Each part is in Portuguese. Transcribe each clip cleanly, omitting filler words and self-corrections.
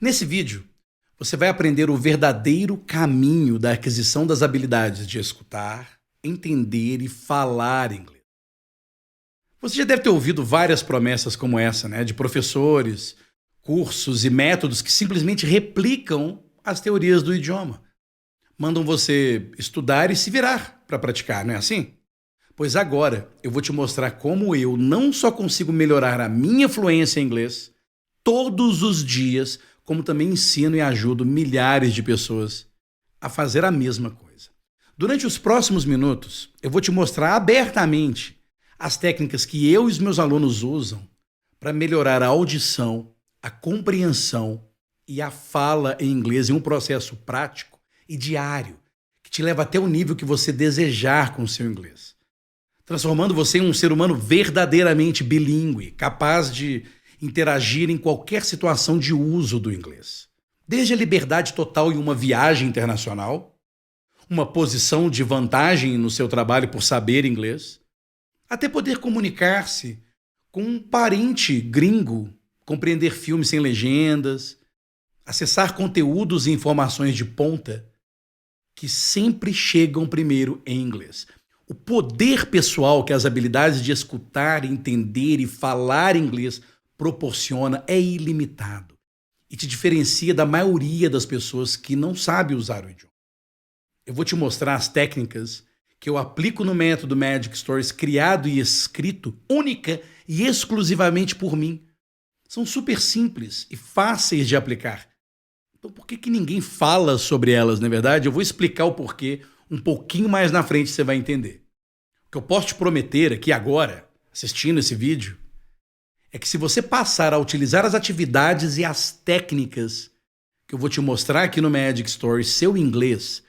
Nesse vídeo, você vai aprender o verdadeiro caminho da aquisição das habilidades de escutar, entender e falar inglês. Você já deve ter ouvido várias promessas como essa, né? De professores, cursos e métodos que simplesmente replicam as teorias do idioma. Mandam você estudar e se virar para praticar, não é assim? Pois agora eu vou te mostrar como eu não só consigo melhorar a minha fluência em inglês todos os dias, como também ensino e ajudo milhares de pessoas a fazer a mesma coisa. Durante os próximos minutos, eu vou te mostrar abertamente as técnicas que eu e os meus alunos usam para melhorar a audição, a compreensão e a fala em inglês em um processo prático e diário, que te leva até o nível que você desejar com o seu inglês, transformando você em um ser humano verdadeiramente bilíngue, capaz de interagir em qualquer situação de uso do inglês. Desde a liberdade total em uma viagem internacional, uma posição de vantagem no seu trabalho por saber inglês, até poder comunicar-se com um parente gringo, compreender filmes sem legendas, acessar conteúdos e informações de ponta que sempre chegam primeiro em inglês. O poder pessoal que as habilidades de escutar, entender e falar inglês proporciona é ilimitado e te diferencia da maioria das pessoas que não sabe usar o idioma. Eu vou te mostrar as técnicas que eu aplico no método Magic Stories, criado e escrito única e exclusivamente por mim. São super simples e fáceis de aplicar. Então por que ninguém fala sobre elas, não é verdade? Eu vou explicar o porquê um pouquinho mais na frente, você vai entender. O que eu posso te prometer aqui agora, assistindo esse vídeo, é que se você passar a utilizar as atividades e as técnicas que eu vou te mostrar aqui no Magic Stories, seu inglês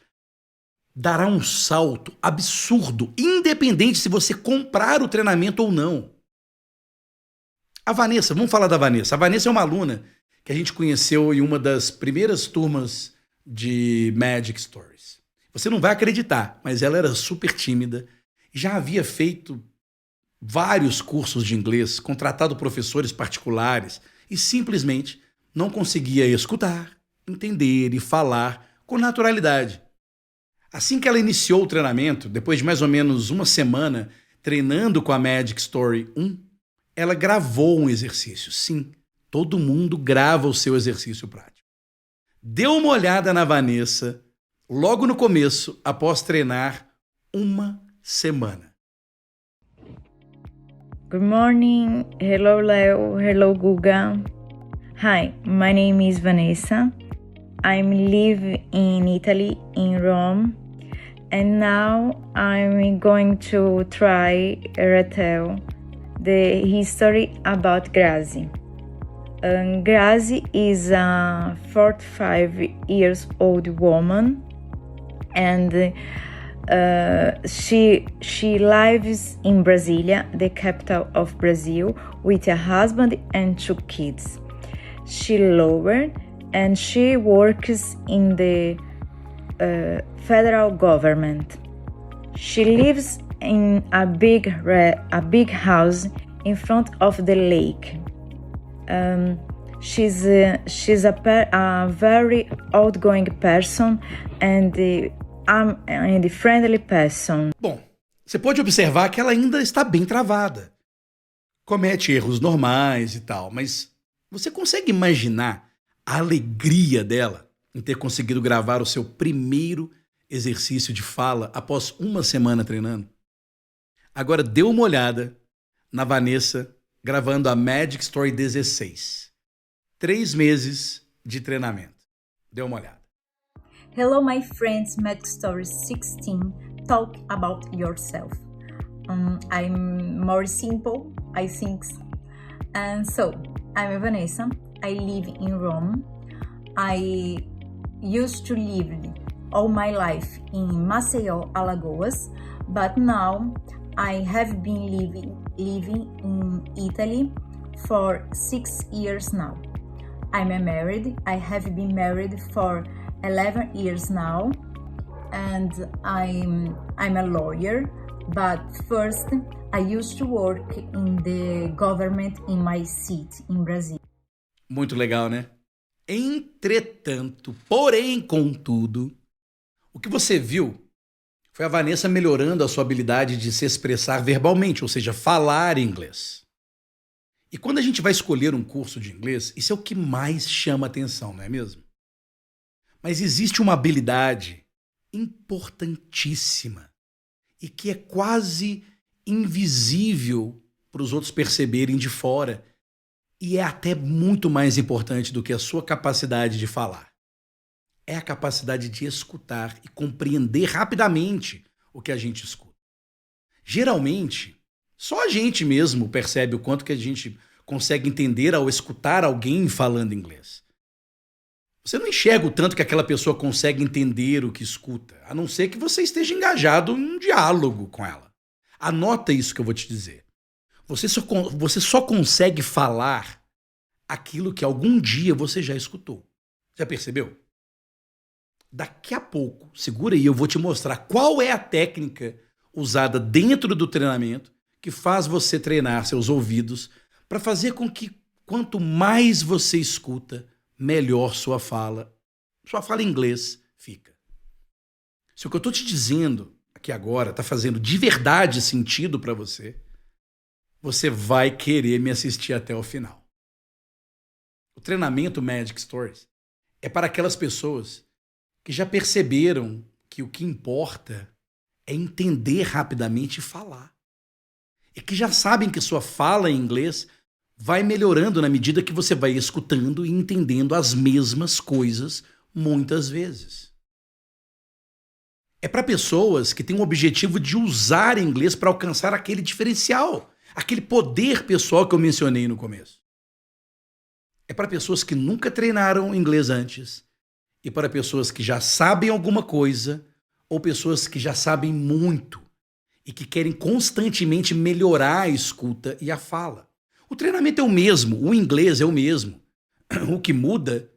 dará um salto absurdo, independente se você comprar o treinamento ou não. A Vanessa, vamos falar da Vanessa. A Vanessa é uma aluna que a gente conheceu em uma das primeiras turmas de Magic Stories. Você não vai acreditar, mas ela era super tímida, já havia feito vários cursos de inglês, contratado professores particulares e simplesmente não conseguia escutar, entender e falar com naturalidade. Assim que ela iniciou o treinamento, depois de mais ou menos uma semana treinando com a Magic Story 1, ela gravou um exercício. Sim, todo mundo grava o seu exercício prático. Dê uma olhada na Vanessa logo no começo, após treinar uma semana. Good morning. Hello, Leo. Hello, Guga. Hi, my name is Vanessa. I live in Italy, in Rome, and now I'm going to try retell the history about Grazi. Grazi is a 45 years old woman, and she lives in Brasilia, the capital of Brazil, with a husband and 2 kids. She lowered and she works in the federal government. She lives in a big house in front of the lake. She's a very outgoing person and a friendly person. Bom, você pode observar que ela ainda está bem travada. Comete erros normais e tal, mas você consegue imaginar a alegria dela em ter conseguido gravar o seu primeiro exercício de fala após uma semana treinando? Agora dê uma olhada na Vanessa gravando a Magic Story 16. 3 meses de treinamento. Dê uma olhada. Hello, my friends, Magic Story 16, talk about yourself. I'm more simple, I think. And so, I'm Vanessa, I live in Rome. I used to live all my life in Maceió, Alagoas, but now I have been living in Italy for 6 years now. I'm married, I have been married for 11 years now, and I'm a lawyer, but first I used to work in the government in my city in Brazil. Muito legal, né? Entretanto, porém, contudo, o que você viu foi a Vanessa melhorando a sua habilidade de se expressar verbalmente, ou seja, falar inglês. E quando a gente vai escolher um curso de inglês, isso é o que mais chama atenção, não é mesmo? Mas existe uma habilidade importantíssima e que é quase invisível para os outros perceberem de fora, e é até muito mais importante do que a sua capacidade de falar. É a capacidade de escutar e compreender rapidamente o que a gente escuta. Geralmente, só a gente mesmo percebe o quanto que a gente consegue entender ao escutar alguém falando inglês. Você não enxerga o tanto que aquela pessoa consegue entender o que escuta, a não ser que você esteja engajado em um diálogo com ela. Anota isso que eu vou te dizer. Você só consegue falar aquilo que algum dia você já escutou. Já percebeu? Daqui a pouco, segura aí, eu vou te mostrar qual é a técnica usada dentro do treinamento que faz você treinar seus ouvidos para fazer com que quanto mais você escuta, melhor sua fala em inglês fica. Se o que eu estou te dizendo aqui agora está fazendo de verdade sentido para você, você vai querer me assistir até o final. O treinamento Magic Stories é para aquelas pessoas que já perceberam que o que importa é entender rapidamente e falar. E que já sabem que sua fala em inglês vai melhorando na medida que você vai escutando e entendendo as mesmas coisas muitas vezes. É para pessoas que têm o objetivo de usar inglês para alcançar aquele diferencial, aquele poder pessoal que eu mencionei no começo. É para pessoas que nunca treinaram inglês antes e para pessoas que já sabem alguma coisa ou pessoas que já sabem muito e que querem constantemente melhorar a escuta e a fala. O treinamento é o mesmo, o inglês é o mesmo. O que muda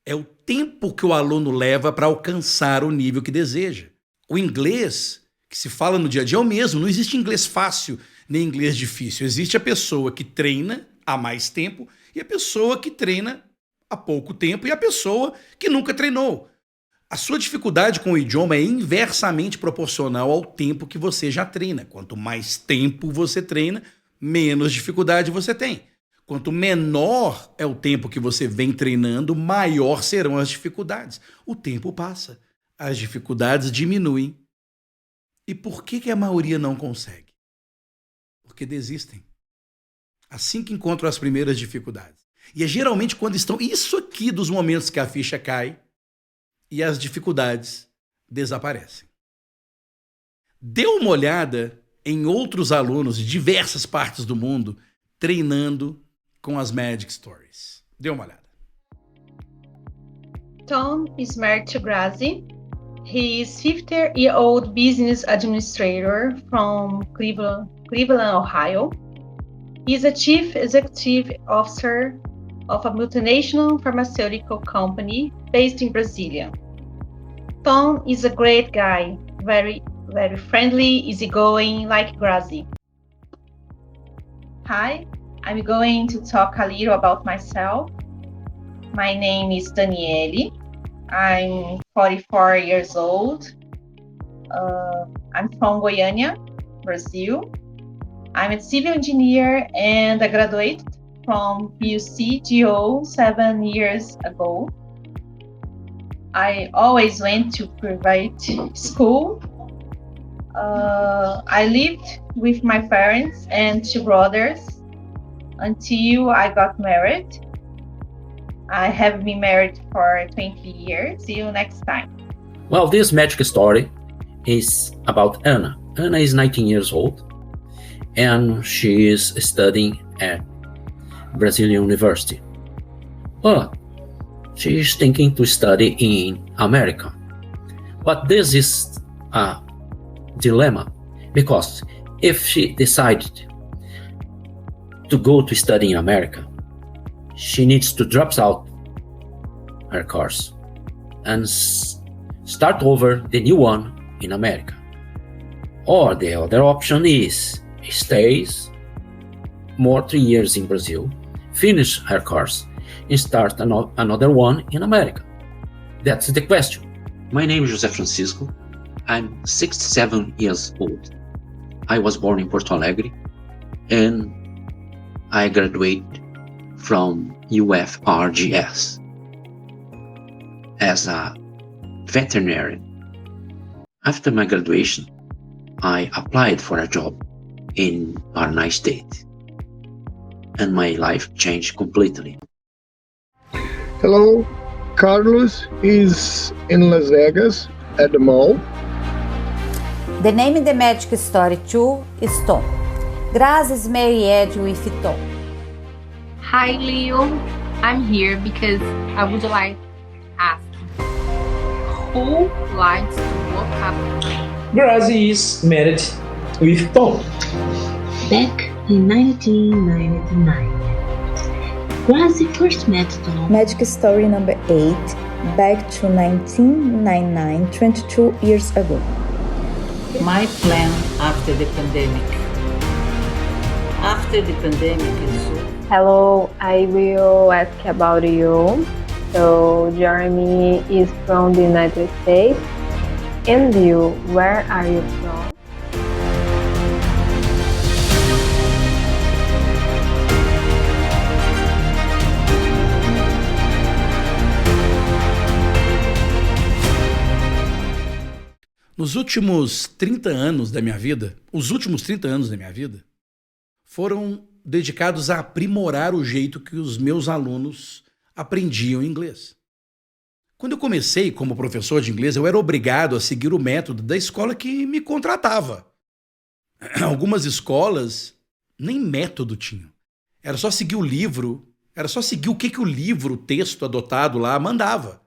é o tempo que o aluno leva para alcançar o nível que deseja. O inglês que se fala no dia a dia é o mesmo, não existe inglês fácil nem inglês difícil. Existe a pessoa que treina há mais tempo e a pessoa que treina há pouco tempo e a pessoa que nunca treinou. A sua dificuldade com o idioma é inversamente proporcional ao tempo que você já treina. Quanto mais tempo você treina, menos dificuldade você tem. Quanto menor é o tempo que você vem treinando, maior serão as dificuldades. O tempo passa, as dificuldades diminuem. E por que a maioria não consegue? Porque desistem. Assim que encontram as primeiras dificuldades. E é geralmente quando estão... Isso aqui dos momentos que a ficha cai e as dificuldades desaparecem. Dê uma olhada em outros alunos de diversas partes do mundo treinando com as Magic Stories. Dê uma olhada. Tom is married to Grazi. He is 50-year-old business administrator from Cleveland, Ohio. He is a chief executive officer of a multinational pharmaceutical company based in Brasilia. Tom is a great guy, very friendly, easygoing, like Grazi. Hi, I'm going to talk a little about myself. My name is Daniele. I'm 44 years old. I'm from Goiânia, Brazil. I'm a civil engineer and I graduated from UCGO 7 years ago. I always went to private school. I lived with my parents and two brothers until I got married. I have been married for 20 years. See you next time. Well, this magic story is about Anna. Anna is 19 years old and she is studying at Brazilian University. But she is thinking to study in America. But this is a dilemma because if she decided to go to study in America, she needs to drop out her course and start over the new one in America. Or the other option is stays more 3 years in Brazil, finish her course, and start another one in America? That's the question. My name is José Francisco. I'm 67 years old. I was born in Porto Alegre and I graduated from UFRGS as a veterinarian. After my graduation, I applied for a job in Paraná State and my life changed completely. Hello, Carlos is in Las Vegas at the mall. The name in the Magic Story 2 is Tom. Grazi is married with Tom. Hi, Leo. I'm here because I would like to ask who likes to wake up? Grazi is married with Tom. Back in 1999, Grazi first met Tom. Magic Story number 8, back to 1999, 22 years ago. My plan after the pandemic. After the pandemic is over. Hello, I will ask about you. So Jeremy is from the United States. And you, where are you from? Nos últimos 30 anos da minha vida, os últimos 30 anos da minha vida, foram dedicados a aprimorar o jeito que os meus alunos aprendiam inglês. Quando eu comecei como professor de inglês, eu era obrigado a seguir o método da escola que me contratava. Algumas escolas nem método tinham. Era só seguir o livro, era só seguir o que o livro, o texto adotado lá, mandava.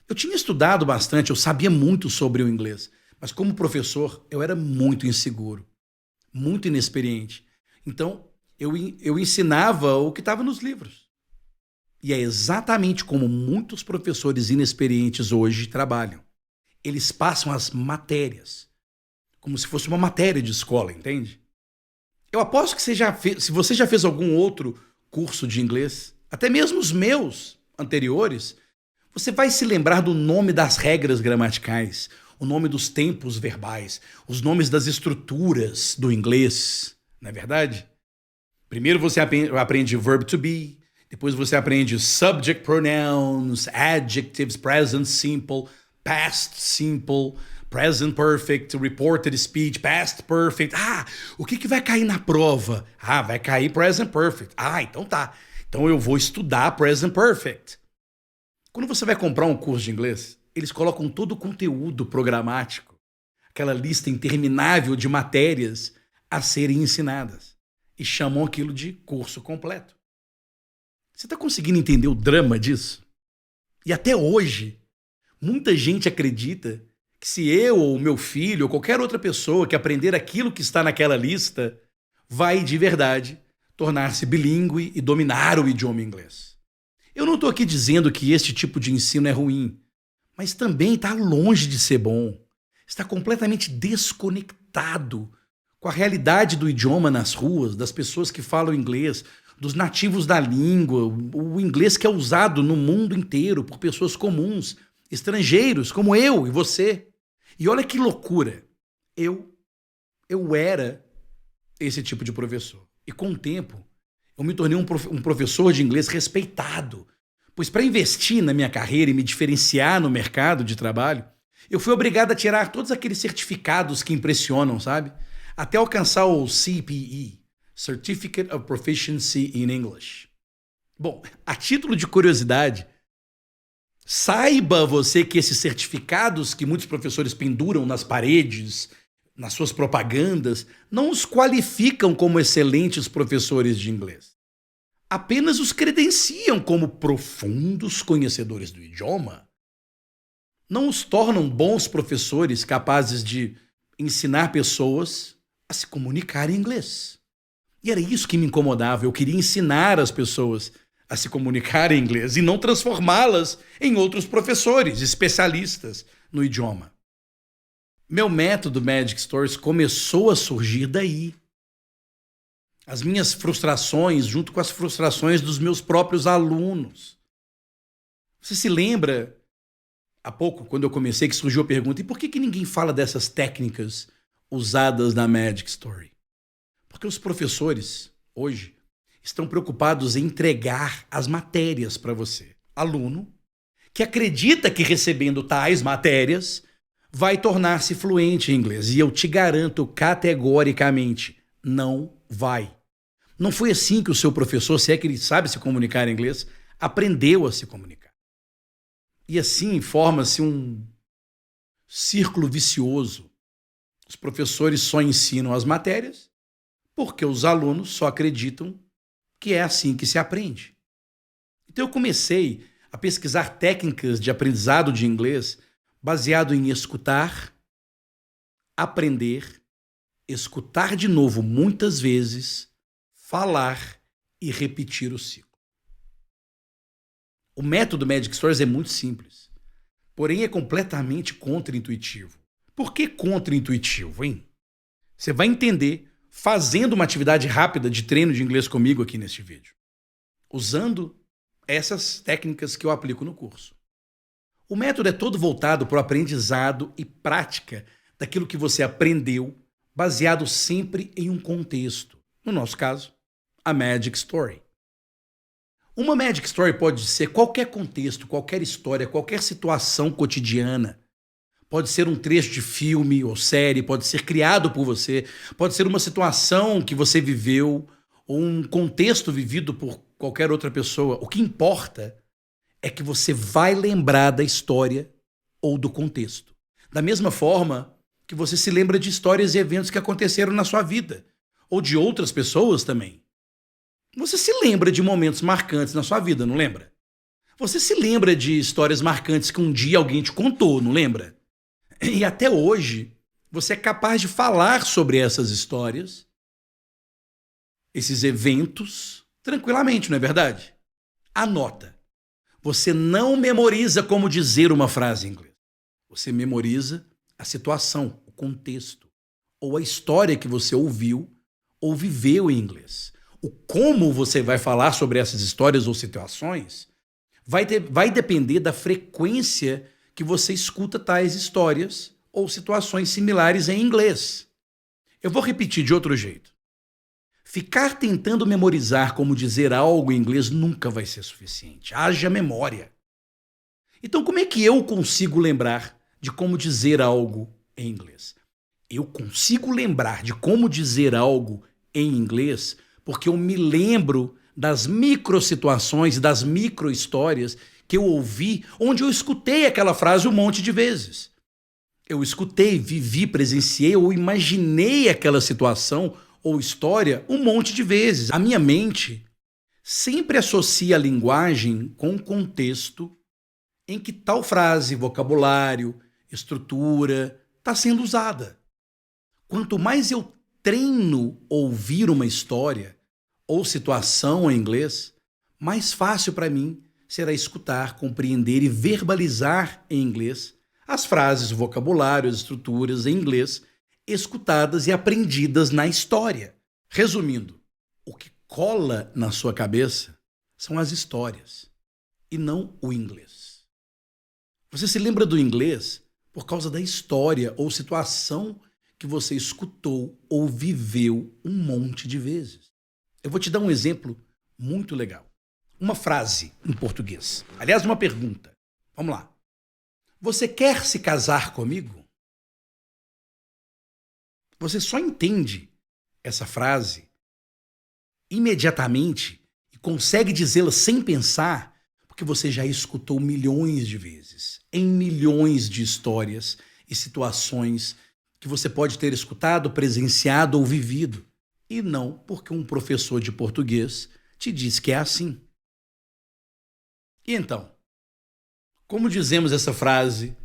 Eu tinha estudado bastante, eu sabia muito sobre o inglês, mas como professor eu era muito inseguro, muito inexperiente. Então eu ensinava o que estava nos livros. E é exatamente como muitos professores inexperientes hoje trabalham. Eles passam as matérias como se fosse uma matéria de escola, entende? Eu aposto que se você já fez algum outro curso de inglês, até mesmo os meus anteriores, você vai se lembrar do nome das regras gramaticais, o nome dos tempos verbais, os nomes das estruturas do inglês, não é verdade? Primeiro você aprende verb to be, depois você aprende subject pronouns, adjectives, present simple, past simple, present perfect, reported speech, past perfect. O que vai cair na prova? Vai cair present perfect. Então tá. Então eu vou estudar present perfect. Quando você vai comprar um curso de inglês, eles colocam todo o conteúdo programático, aquela lista interminável de matérias a serem ensinadas, e chamam aquilo de curso completo. Você está conseguindo entender o drama disso? E até hoje, muita gente acredita que se eu ou meu filho ou qualquer outra pessoa que aprender aquilo que está naquela lista vai, de verdade, tornar-se bilíngue e dominar o idioma inglês. Eu não estou aqui dizendo que este tipo de ensino é ruim, mas também está longe de ser bom. Está completamente desconectado com a realidade do idioma nas ruas, das pessoas que falam inglês, dos nativos da língua, o inglês que é usado no mundo inteiro por pessoas comuns, estrangeiros como eu e você. E olha que loucura, eu era esse tipo de professor. E com o tempo, eu me tornei um professor de inglês respeitado, pois para investir na minha carreira e me diferenciar no mercado de trabalho, eu fui obrigado a tirar todos aqueles certificados que impressionam, sabe? Até alcançar o CPE, Certificate of Proficiency in English. Bom, a título de curiosidade, saiba você que esses certificados que muitos professores penduram nas paredes, nas suas propagandas, não os qualificam como excelentes professores de inglês. Apenas os credenciam como profundos conhecedores do idioma. Não os tornam bons professores capazes de ensinar pessoas a se comunicar em inglês. E era isso que me incomodava. Eu queria ensinar as pessoas a se comunicar em inglês e não transformá-las em outros professores, especialistas no idioma. Meu método Magic Stories começou a surgir daí. as minhas frustrações junto com as frustrações dos meus próprios alunos. Você se lembra, há pouco, quando eu comecei, que surgiu a pergunta, e por que ninguém fala dessas técnicas usadas na Magic Story? Porque os professores, hoje, estão preocupados em entregar as matérias para você, aluno, que acredita que recebendo tais matérias vai tornar-se fluente em inglês. E eu te garanto categoricamente, não vai. Não foi assim que o seu professor, se é que ele sabe se comunicar em inglês, aprendeu a se comunicar. E assim forma-se um círculo vicioso. Os professores só ensinam as matérias porque os alunos só acreditam que é assim que se aprende. Então eu comecei a pesquisar técnicas de aprendizado de inglês baseado em escutar, aprender, escutar de novo muitas vezes, falar e repetir o ciclo. O método Magic Stories é muito simples, porém é completamente contra-intuitivo. Por que contra-intuitivo, hein? Você vai entender fazendo uma atividade rápida de treino de inglês comigo aqui neste vídeo, usando essas técnicas que eu aplico no curso. O método é todo voltado para o aprendizado e prática daquilo que você aprendeu, baseado sempre em um contexto. No nosso caso, a Magic Story. Uma Magic Story pode ser qualquer contexto, qualquer história, qualquer situação cotidiana. Pode ser um trecho de filme ou série, pode ser criado por você, pode ser uma situação que você viveu ou um contexto vivido por qualquer outra pessoa. O que importa é que você vai lembrar da história ou do contexto. Da mesma forma que você se lembra de histórias e eventos que aconteceram na sua vida, ou de outras pessoas também. Você se lembra de momentos marcantes na sua vida, não lembra? Você se lembra de histórias marcantes que um dia alguém te contou, não lembra? E até hoje, você é capaz de falar sobre essas histórias, esses eventos, tranquilamente, não é verdade? Anota. Você não memoriza como dizer uma frase em inglês. Você memoriza a situação, o contexto, ou a história que você ouviu ou viveu em inglês. O como você vai falar sobre essas histórias ou situações vai depender da frequência que você escuta tais histórias ou situações similares em inglês. Eu vou repetir de outro jeito. Ficar tentando memorizar como dizer algo em inglês nunca vai ser suficiente. Haja memória. Então, como é que eu consigo lembrar de como dizer algo em inglês? Eu consigo lembrar de como dizer algo em inglês porque eu me lembro das microsituações, das microhistórias que eu ouvi, onde eu escutei aquela frase um monte de vezes. Eu escutei, vivi, presenciei ou imaginei aquela situação ou história um monte de vezes. A minha mente sempre associa a linguagem com o contexto em que tal frase, vocabulário, estrutura está sendo usada. Quanto mais eu treino ouvir uma história ou situação em inglês, mais fácil para mim será escutar, compreender e verbalizar em inglês as frases, o vocabulário, as estruturas em inglês escutadas e aprendidas na história. Resumindo, o que cola na sua cabeça são as histórias e não o inglês. Você se lembra do inglês por causa da história ou situação que você escutou ou viveu um monte de vezes. Eu vou te dar um exemplo muito legal. Uma frase em português. Aliás, uma pergunta. Vamos lá. Você quer se casar comigo? Você só entende essa frase imediatamente e consegue dizê-la sem pensar porque você já escutou milhões de vezes, em milhões de histórias e situações que você pode ter escutado, presenciado ou vivido, e não porque um professor de português te diz que é assim. E então, como dizemos essa frase,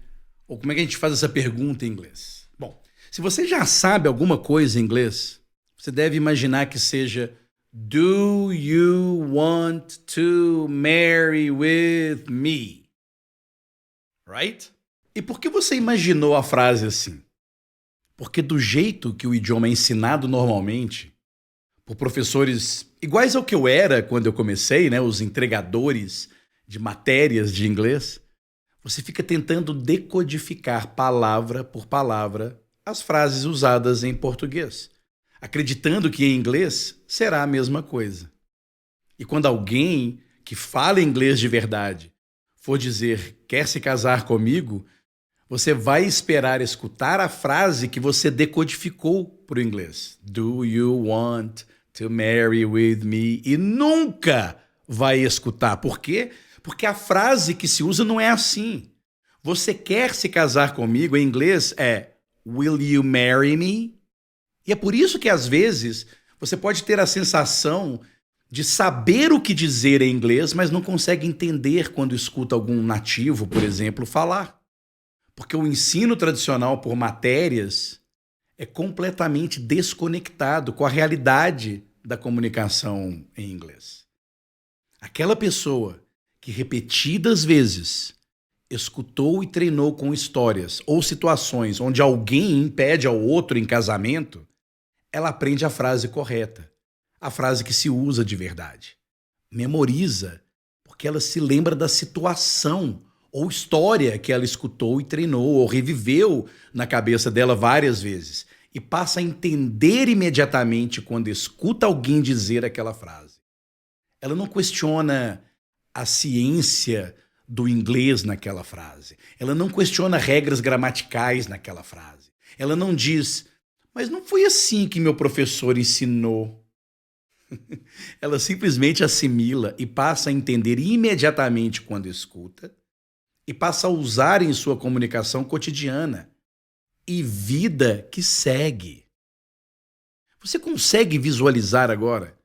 ou como é que a gente faz essa pergunta em inglês? Bom, se você já sabe alguma coisa em inglês, você deve imaginar que seja Do you want to marry with me? Right? E por que você imaginou a frase assim? Porque do jeito que o idioma é ensinado normalmente, por professores iguais ao que eu era quando eu comecei, né, os entregadores de matérias de inglês, você fica tentando decodificar palavra por palavra as frases usadas em português, acreditando que em inglês será a mesma coisa. E quando alguém que fala inglês de verdade for dizer "quer se casar comigo", você vai esperar escutar a frase que você decodificou para o inglês. Do you want to marry with me? E nunca vai escutar. Por quê? Porque a frase que se usa não é assim. Você quer se casar comigo, em inglês é will you marry me? E é por isso que às vezes você pode ter a sensação de saber o que dizer em inglês, mas não consegue entender quando escuta algum nativo, por exemplo, falar. Porque o ensino tradicional por matérias é completamente desconectado com a realidade da comunicação em inglês. Aquela pessoa que repetidas vezes escutou e treinou com histórias ou situações onde alguém impede ao outro em casamento, ela aprende a frase correta, a frase que se usa de verdade. Memoriza, porque ela se lembra da situação ou história que ela escutou e treinou, ou reviveu na cabeça dela várias vezes, e passa a entender imediatamente quando escuta alguém dizer aquela frase. Ela não questiona a ciência do inglês naquela frase. Ela não questiona regras gramaticais naquela frase. Ela não diz, mas não foi assim que meu professor ensinou. Ela simplesmente assimila e passa a entender imediatamente quando escuta, e passa a usar em sua comunicação cotidiana. E vida que segue. Você consegue visualizar agora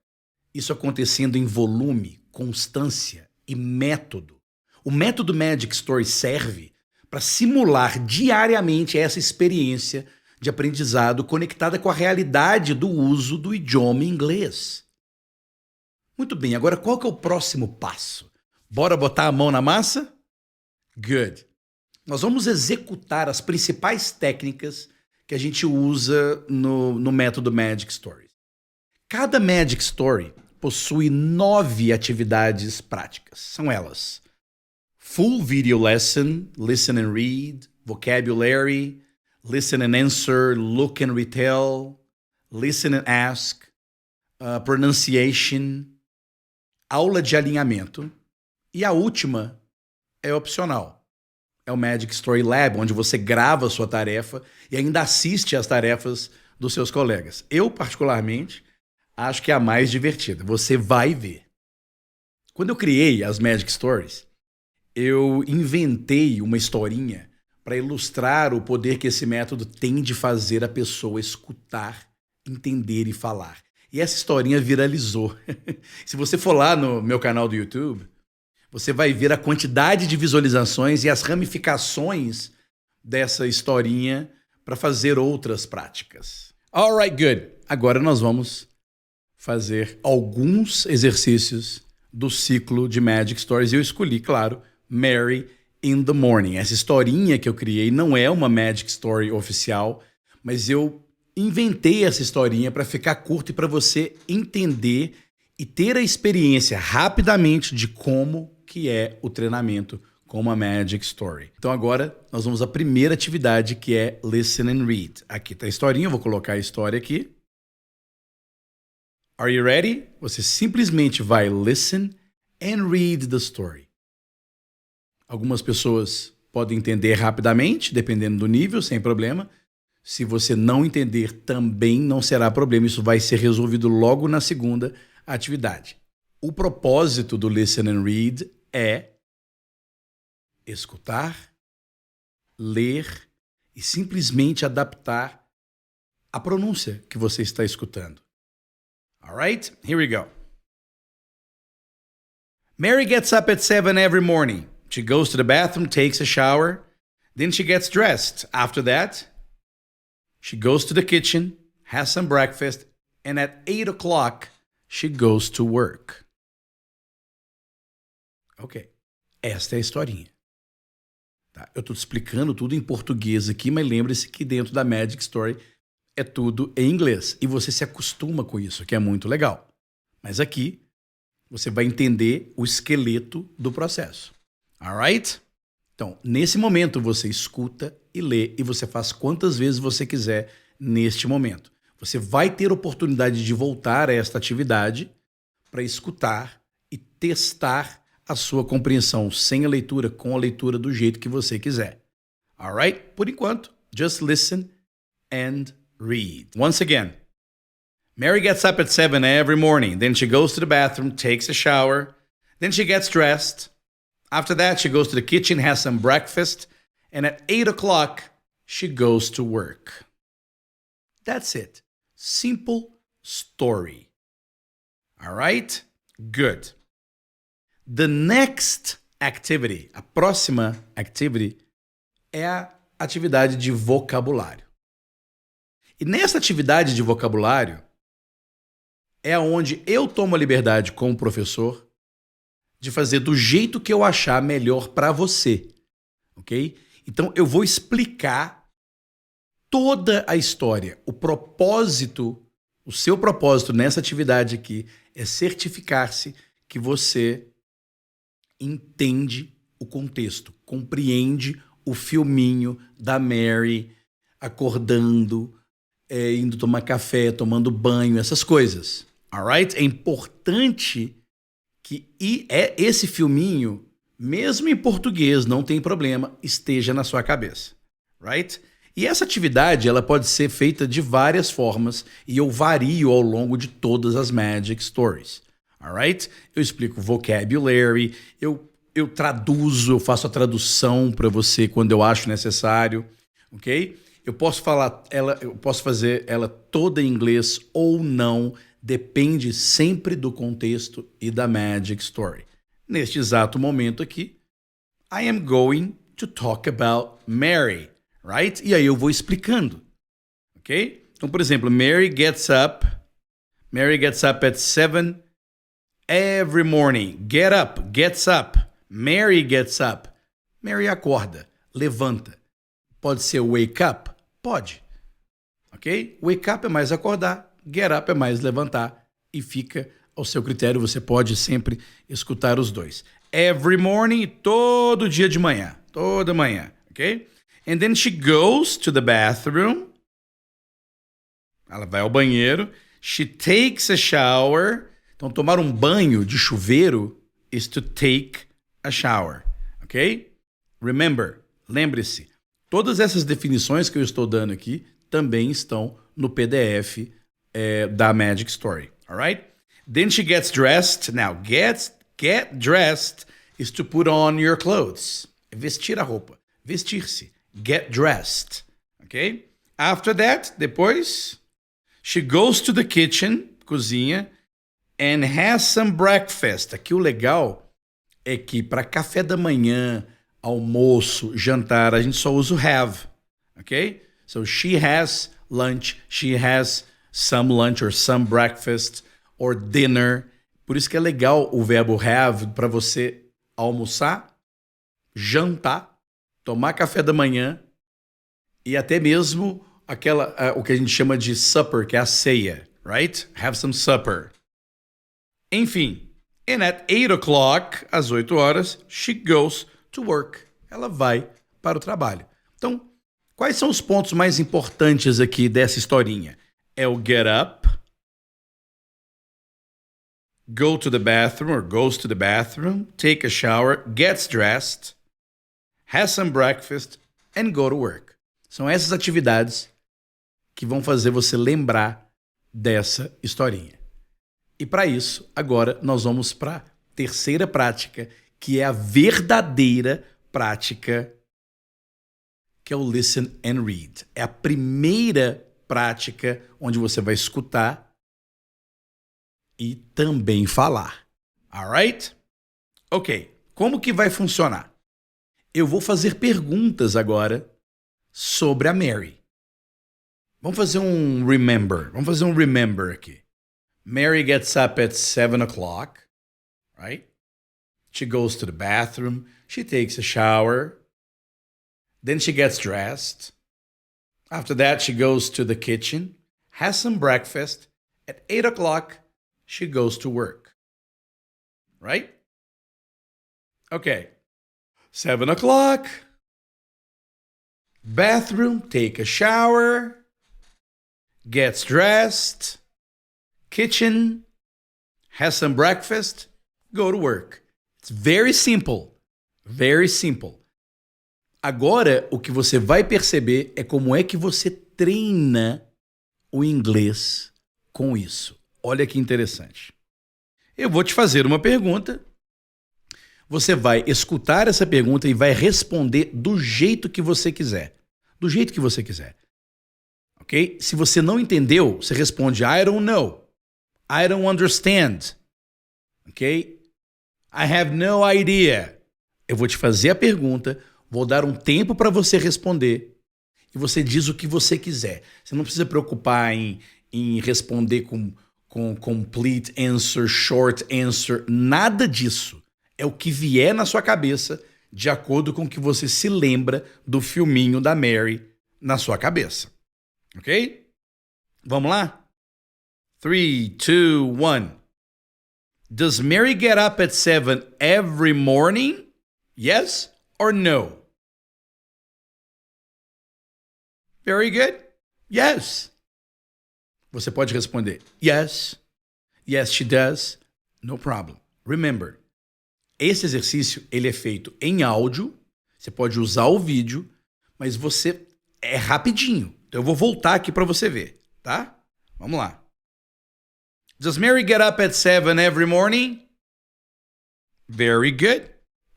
isso acontecendo em volume, constância e método? O método Magic Story serve para simular diariamente essa experiência de aprendizado conectada com a realidade do uso do idioma inglês. Muito bem, agora qual que é o próximo passo? Bora botar a mão na massa? Good. Nós vamos executar as principais técnicas que a gente usa no método Magic Story. Cada Magic Story possui 9 atividades práticas. São elas: Full Video Lesson, Listen and Read, Vocabulary, Listen and Answer, Look and Retell, Listen and Ask, Pronunciation, Aula de alinhamento, e a última é opcional. É o Magic Story Lab, onde você grava a sua tarefa e ainda assiste às tarefas dos seus colegas. Eu, particularmente, acho que é a mais divertida. Você vai ver. Quando eu criei as Magic Stories, eu inventei uma historinha para ilustrar o poder que esse método tem de fazer a pessoa escutar, entender e falar. E essa historinha viralizou. Se você for lá no meu canal do YouTube, você vai ver a quantidade de visualizações e as ramificações dessa historinha para fazer outras práticas. Alright, good. Agora nós vamos fazer alguns exercícios do ciclo de Magic Stories. Eu escolhi, claro, Mary in the Morning. Essa historinha que eu criei não é uma Magic Story oficial, mas eu inventei essa historinha para ficar curto e para você entender e ter a experiência rapidamente de como que é o treinamento com uma Magic Story. Então agora nós vamos à primeira atividade, que é Listen and Read. Aqui está a historinha, eu vou colocar a história aqui. Are you ready? Você simplesmente vai listen and read the story. Algumas pessoas podem entender rapidamente, dependendo do nível, sem problema. Se você não entender, também não será problema. Isso vai ser resolvido logo na segunda atividade. O propósito do Listen and Read é escutar, ler e simplesmente adaptar a pronúncia que você está escutando. Alright, here we go. Mary gets up at 7 every morning. She goes to the bathroom, takes a shower, then she gets dressed. After that, she goes to the kitchen, has some breakfast, and at 8 o'clock, she goes to work. Ok, esta é a historinha. Tá? Eu estou te explicando tudo em português aqui, mas lembre-se que dentro da Magic Story é tudo em inglês. E você se acostuma com isso, que é muito legal. Mas aqui, você vai entender o esqueleto do processo. Alright? Então, nesse momento, você escuta e lê, e você faz quantas vezes você quiser neste momento. Você vai ter oportunidade de voltar a esta atividade para escutar e testar a sua compreensão sem a leitura, com a leitura do jeito que você quiser. Alright? Por enquanto, just listen and read. Once again, Mary gets up at 7 every morning. Then she goes to the bathroom, takes a shower. Then she gets dressed. After that, she goes to the kitchen, has some breakfast. And at 8 o'clock, she goes to work. That's it. Simple story. All right? Good. The next activity, a próxima activity, é a atividade de vocabulário. E nessa atividade de vocabulário é onde eu tomo a liberdade como professor de fazer do jeito que eu achar melhor para você, ok? Então eu vou explicar toda a história. O propósito, o seu propósito nessa atividade aqui é certificar-se que você entende o contexto, compreende o filminho da Mary acordando, indo tomar café, tomando banho, essas coisas. Alright? É importante que esse filminho, mesmo em português, não tem problema, esteja na sua cabeça. Right? E essa atividade ela pode ser feita de várias formas e eu vario ao longo de todas as Magic Stories. Alright? Eu explico vocabulary, eu traduzo, eu faço a tradução para você quando eu acho necessário, ok? Eu posso fazer ela toda em inglês ou não, depende sempre do contexto e da Magic Story. Neste exato momento aqui, I am going to talk about Mary, right? E aí eu vou explicando, ok? Então, por exemplo, Mary gets up at 7 every morning. Get up, gets up. Mary gets up. Mary acorda, levanta. Pode ser wake up? Pode. Ok? Wake up é mais acordar, get up é mais levantar e fica ao seu critério. Você pode sempre escutar os dois. Every morning, todo dia de manhã. Toda manhã, ok? And then she goes to the bathroom. Ela vai ao banheiro. She takes a shower. Então, tomar um banho de chuveiro is to take a shower, ok? Remember, lembre-se, todas essas definições que eu estou dando aqui também estão no PDF da Magic Story, alright? Then she gets dressed. Now, get dressed is to put on your clothes. Vestir a roupa, vestir-se. Get dressed, ok? After that, depois, she goes to the kitchen, cozinha, and has some breakfast. Aqui o legal é que para café da manhã, almoço, jantar, a gente só usa o have, ok? So she has lunch, she has some lunch or some breakfast or dinner. Por isso que é legal o verbo have para você almoçar, jantar, tomar café da manhã e até mesmo o que a gente chama de supper, que é a ceia, right? Have some supper. Enfim, and at 8 o'clock, às 8 horas, she goes to work. Ela vai para o trabalho. Então, quais são os pontos mais importantes aqui dessa historinha? É o get up, go to the bathroom or goes to the bathroom, take a shower, gets dressed, has some breakfast and go to work. São essas atividades que vão fazer você lembrar dessa historinha. E para isso, agora nós vamos para a terceira prática, que é a verdadeira prática, que é o listen and read. É a primeira prática onde você vai escutar e também falar. Alright? Ok. Como que vai funcionar? Eu vou fazer perguntas agora sobre a Mary. Vamos fazer um remember aqui. Mary gets up at 7 o'clock, right? She goes to the bathroom. She takes a shower. Then she gets dressed. After that, she goes to the kitchen, has some breakfast. At 8 o'clock, she goes to work. Right? Okay. 7 o'clock. Bathroom, take a shower. Gets dressed. Kitchen, has some breakfast. Go to work. It's very simple. Very simple. Agora, o que você vai perceber é como é que você treina o inglês com isso. Olha que interessante. Eu vou te fazer uma pergunta. Você vai escutar essa pergunta e vai responder do jeito que você quiser. Do jeito que você quiser. Ok? Se você não entendeu, você responde I don't know. I don't understand. Ok? I have no idea. Eu vou te fazer a pergunta, vou dar um tempo para você responder e você diz o que você quiser. Você não precisa preocupar em responder com complete answer, short answer, nada disso. É o que vier na sua cabeça, de acordo com o que você se lembra do filminho da Mary na sua cabeça. Ok? Vamos lá? 3, 2, 1. Does Mary get up at 7 every morning? Yes or no? Very good. Yes. Você pode responder yes. Yes, she does. No problem. Remember, esse exercício ele é feito em áudio. Você pode usar o vídeo, mas você é rapidinho. Então eu vou voltar aqui para você ver, tá? Vamos lá. Does Mary get up at 7 every morning? Very good.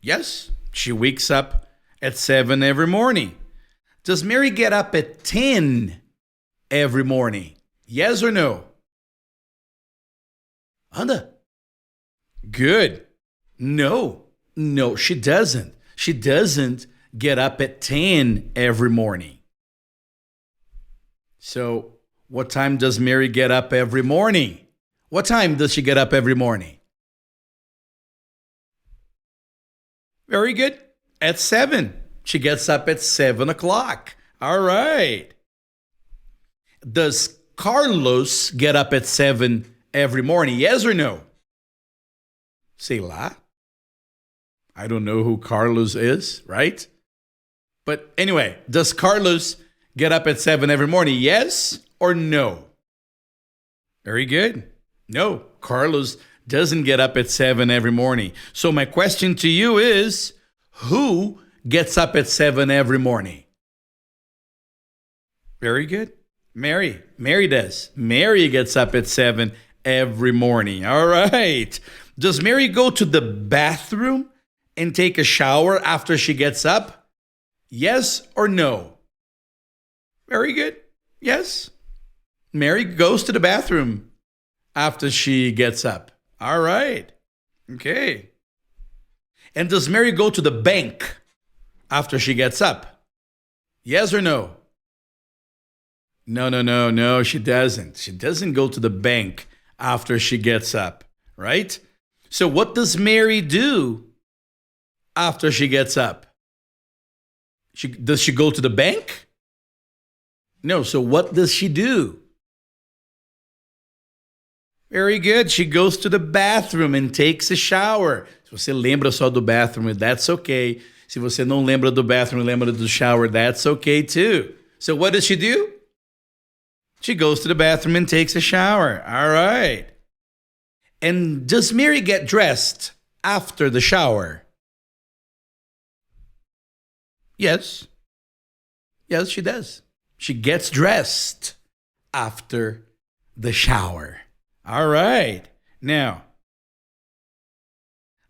Yes, she wakes up at 7 every morning. Does Mary get up at 10 every morning? Yes or no? Anda. Good. No, she doesn't. She doesn't get up at 10 every morning. So, what time does Mary get up every morning? What time does she get up every morning? Very good. At 7. She gets up at 7 o'clock. All right. Does Carlos get up at 7 every morning? Yes or no? Sei lá. I don't know who Carlos is, right? But anyway, does Carlos get up at 7 every morning? Yes or no? Very good. No, Carlos doesn't get up at 7 every morning. So my question to you is, who gets up at 7 every morning? Very good. Mary. Mary does. Mary gets up at 7 every morning. All right. Does Mary go to the bathroom and take a shower after she gets up? Yes or no? Very good. Yes. Mary goes to the bathroom after she gets up. All right. Okay. And does Mary go to the bank after she gets up? Yes or no? No, she doesn't. She doesn't go to the bank after she gets up, right? So what does Mary do after she gets up? Does she go to the bank? No, so what does she do? Very good. She goes to the bathroom and takes a shower. Se você lembra só do bathroom, that's okay. Se você não lembra do bathroom, lembra do shower, that's okay too. So what does she do? She goes to the bathroom and takes a shower. All right. And does Mary get dressed after the shower? Yes. Yes, she does. She gets dressed after the shower. All right. Now,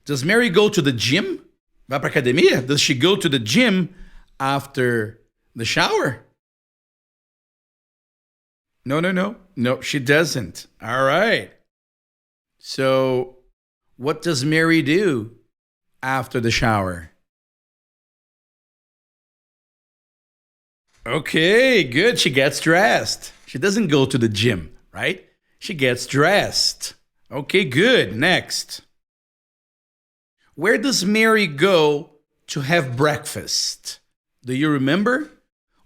does Mary go to the gym? Vai pra academia? Does she go to the gym after the shower? No, she doesn't. All right. So, what does Mary do after the shower? Okay, good. She gets dressed. She doesn't go to the gym, right? She gets dressed. Okay, good. Next. Where does Mary go to have breakfast? Do you remember?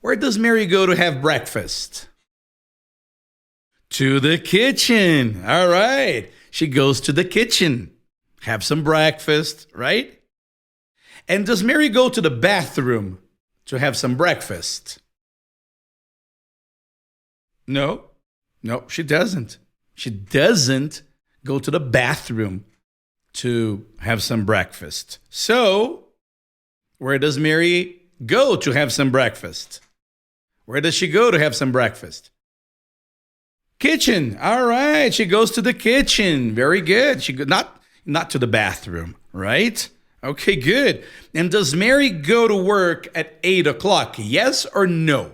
Where does Mary go to have breakfast? To the kitchen. All right. She goes to the kitchen. Have some breakfast, right? And does Mary go to the bathroom to have some breakfast? No, she doesn't. She doesn't go to the bathroom to have some breakfast. So, where does Mary go to have some breakfast? Where does she go to have some breakfast? Kitchen. All right, she goes to the kitchen. Very good. She not to the bathroom, right? Okay, good. And does Mary go to work at 8 o'clock? Yes or no?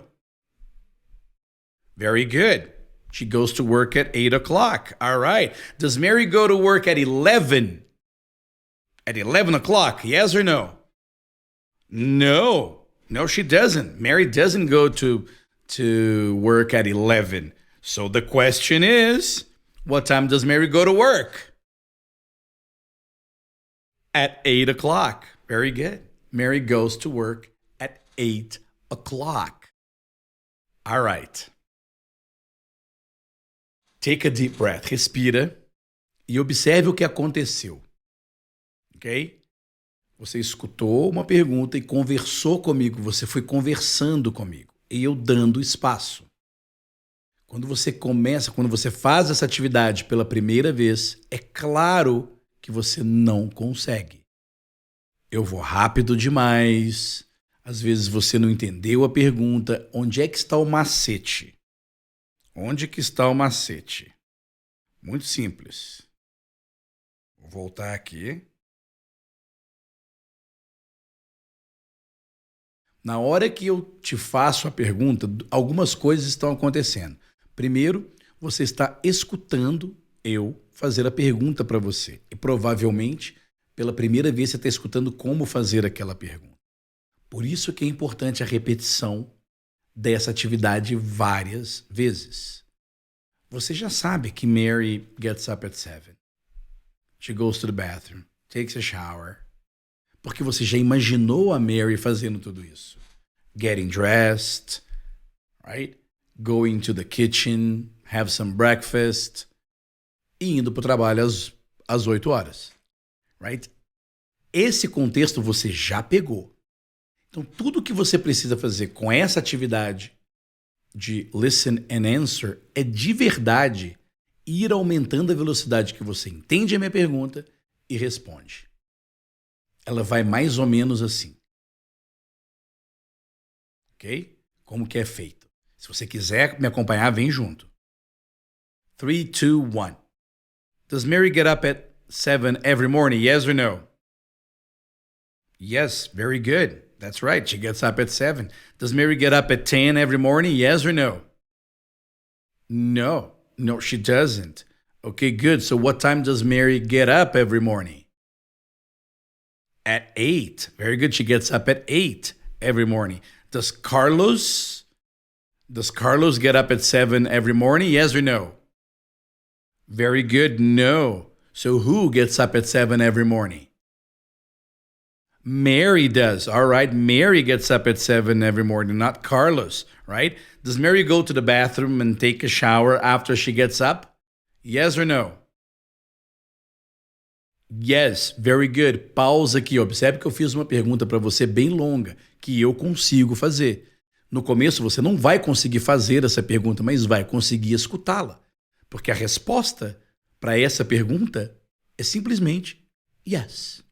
Very good. She goes to work at 8 o'clock. All right. Does Mary go to work at 11? At 11 o'clock? Yes or no? No, she doesn't. Mary doesn't go to work at 11. So the question is, what time does Mary go to work? At 8 o'clock. Very good. Mary goes to work at 8 o'clock. All right. Take a deep breath. Respira e observe o que aconteceu. Ok? Você escutou uma pergunta e conversou comigo. Você foi conversando comigo. E eu dando espaço. Quando você faz essa atividade pela primeira vez, é claro que você não consegue. Eu vou rápido demais. Às vezes você não entendeu a pergunta. Onde é que está o macete? Onde que está o macete? Muito simples. Vou voltar aqui. Na hora que eu te faço a pergunta, algumas coisas estão acontecendo. Primeiro, você está escutando eu fazer a pergunta para você. E provavelmente, pela primeira vez, você está escutando como fazer aquela pergunta. Por isso que é importante a repetição dessa atividade várias vezes. Você já sabe que Mary gets up at 7. She goes to the bathroom, takes a shower. Porque você já imaginou a Mary fazendo tudo isso. Getting dressed, right? Going to the kitchen, have some breakfast, e indo para o trabalho às 8 horas, right? Esse contexto você já pegou. Então, tudo que você precisa fazer com essa atividade de listen and answer é de verdade ir aumentando a velocidade que você entende a minha pergunta e responde. Ela vai mais ou menos assim. Ok? Como que é feito? Se você quiser me acompanhar, vem junto. 3, 2, 1. Does Mary get up at 7 every morning? Yes or no? Yes, very good. That's right. She gets up at 7. Does Mary get up at 10 every morning? Yes or no? No, she doesn't. Okay, good. So what time does Mary get up every morning? At 8. Very good. She gets up at 8 every morning. Does Carlos get up at 7 every morning? Yes or no? Very good. No. So who gets up at 7 every morning? Mary does. All right. Mary gets up at 7 every morning, not Carlos, right? Does Mary go to the bathroom and take a shower after she gets up? Yes or no? Yes, very good. Pausa aqui. Observe que eu fiz uma pergunta para você bem longa, que eu consigo fazer. No começo você não vai conseguir fazer essa pergunta, mas vai conseguir escutá-la. Porque a resposta para essa pergunta é simplesmente yes.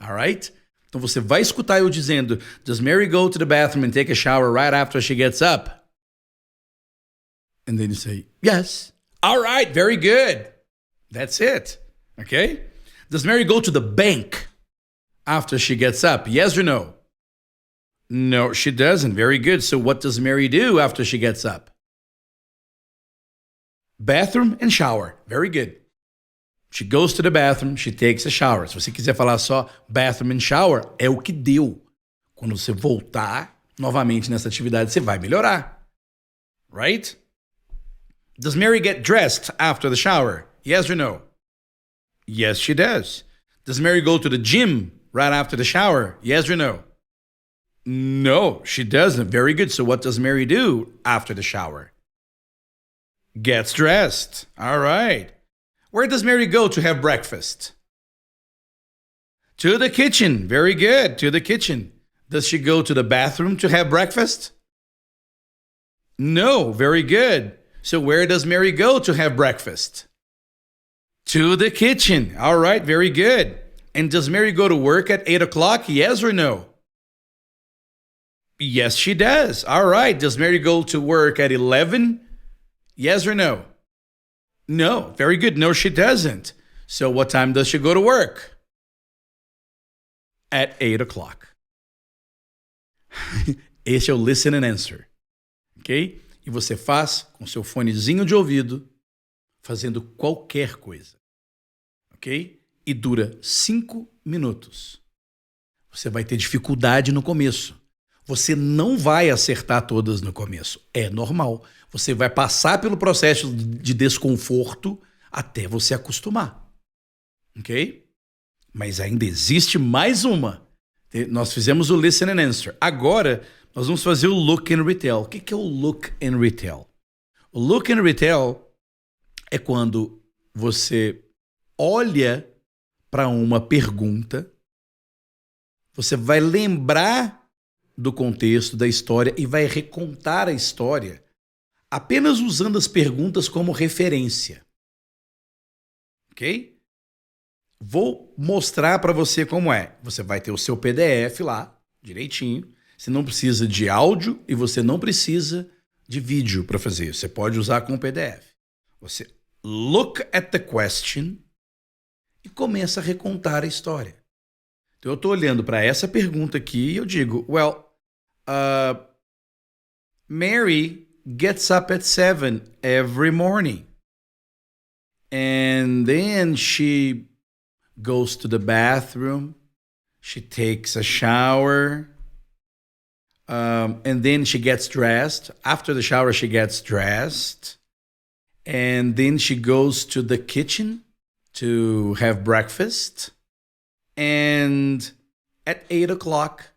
Alright? Então você vai escutar eu dizendo, does Mary go to the bathroom and take a shower right after she gets up? And then you say, yes. Alright, very good. That's it. Okay? Does Mary go to the bank after she gets up? Yes or no? No, she doesn't. Very good. So what does Mary do after she gets up? Bathroom and shower. Very good. She goes to the bathroom, she takes a shower. Se você quiser falar só bathroom and shower, é o que deu. Quando você voltar novamente nessa atividade, você vai melhorar. Right? Does Mary get dressed after the shower? Yes or no? Yes, she does. Does Mary go to the gym right after the shower? Yes or no? No, she doesn't. Very good. So what does Mary do after the shower? Gets dressed. All right. Where does Mary go to have breakfast? To the kitchen. Very good. To the kitchen. Does she go to the bathroom to have breakfast? No. Very good. So where does Mary go to have breakfast? To the kitchen. All right. Very good. And does Mary go to work at 8 o'clock? Yes or no? Yes, she does. All right. Does Mary go to work at 11? Yes or no? No. Very good. No, she doesn't. So what time does she go to work? At 8 o'clock. Esse é o listen and answer. Ok? E você faz com seu fonezinho de ouvido, fazendo qualquer coisa. Ok? E dura 5 minutos. Você vai ter dificuldade no começo. Você não vai acertar todas no começo. É normal. Você vai passar pelo processo de desconforto até você acostumar. Ok? Mas ainda existe mais uma. Nós fizemos o listen and answer. Agora, nós vamos fazer o look and retell. O que é o look and retell? O look and retell é quando você olha para uma pergunta, você vai lembrar do contexto da história e vai recontar a história apenas usando as perguntas como referência. Ok? Vou mostrar para você como é. Você vai ter o seu PDF lá, direitinho. Você não precisa de áudio e você não precisa de vídeo para fazer isso. Você pode usar com o PDF. Você look at the question e começa a recontar a história. Então eu estou olhando para essa pergunta aqui e eu digo, Mary gets up at 7 every morning. And then she goes to the bathroom. She takes a shower. And then she gets dressed. After the shower, she gets dressed. And then she goes to the kitchen to have breakfast. And at 8 o'clock,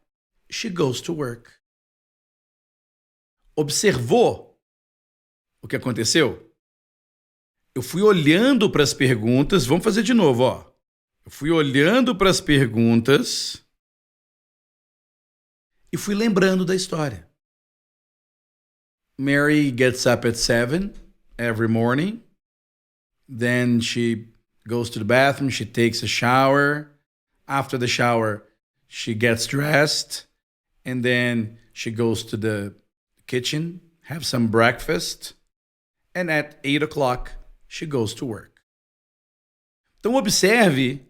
she goes to work. Observou o que aconteceu? Eu fui olhando para as perguntas. Vamos fazer de novo, ó. Eu fui olhando para as perguntas e fui lembrando da história. Mary gets up at 7 every morning. Then she goes to the bathroom. She takes a shower. After the shower, she gets dressed. And then she goes to the kitchen, have some breakfast. And at 8 o'clock, she goes to work. Então observe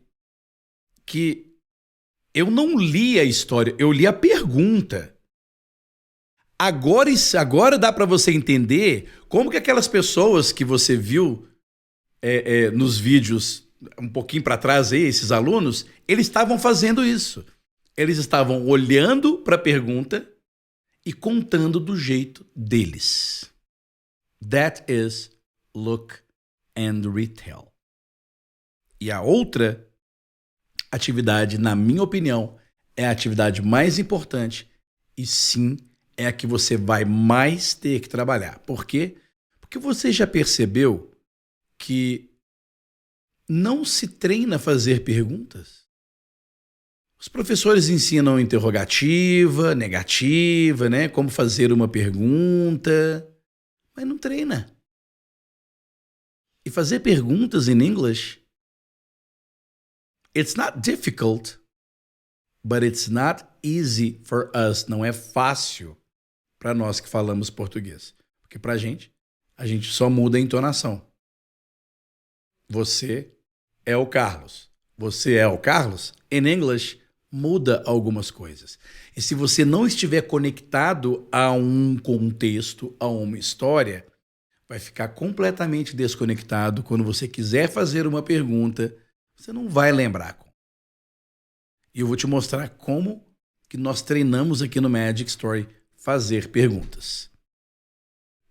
que eu não li a história, eu li a pergunta. Agora dá para você entender como que aquelas pessoas que você viu nos vídeos um pouquinho para trás, aí, esses alunos, eles estavam fazendo isso. Eles estavam olhando para a pergunta e contando do jeito deles. That is look and retell. E a outra atividade, na minha opinião, é a atividade mais importante e sim é a que você vai mais ter que trabalhar. Por quê? Porque você já percebeu que não se treina a fazer perguntas? Os professores ensinam interrogativa, negativa, né? Como fazer uma pergunta, mas não treina. E fazer perguntas em inglês, it's not difficult, but it's not easy for us. Não é fácil para nós que falamos português. Porque para a gente só muda a entonação. Você é o Carlos. Você é o Carlos? In English, muda algumas coisas. E se você não estiver conectado a um contexto, a uma história, vai ficar completamente desconectado. Quando você quiser fazer uma pergunta, você não vai lembrar. E eu vou te mostrar como que nós treinamos aqui no Magic Story fazer perguntas.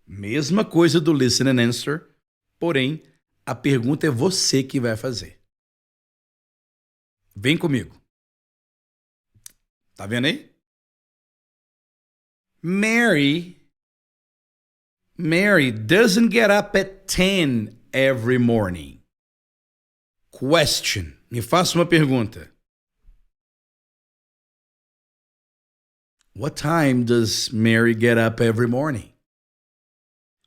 Mesma coisa do Listen and Answer, porém, a pergunta é você que vai fazer. Vem comigo. Tá vendo aí? Mary doesn't get up at 10 every morning. Question. Me faça uma pergunta. What time does Mary get up every morning?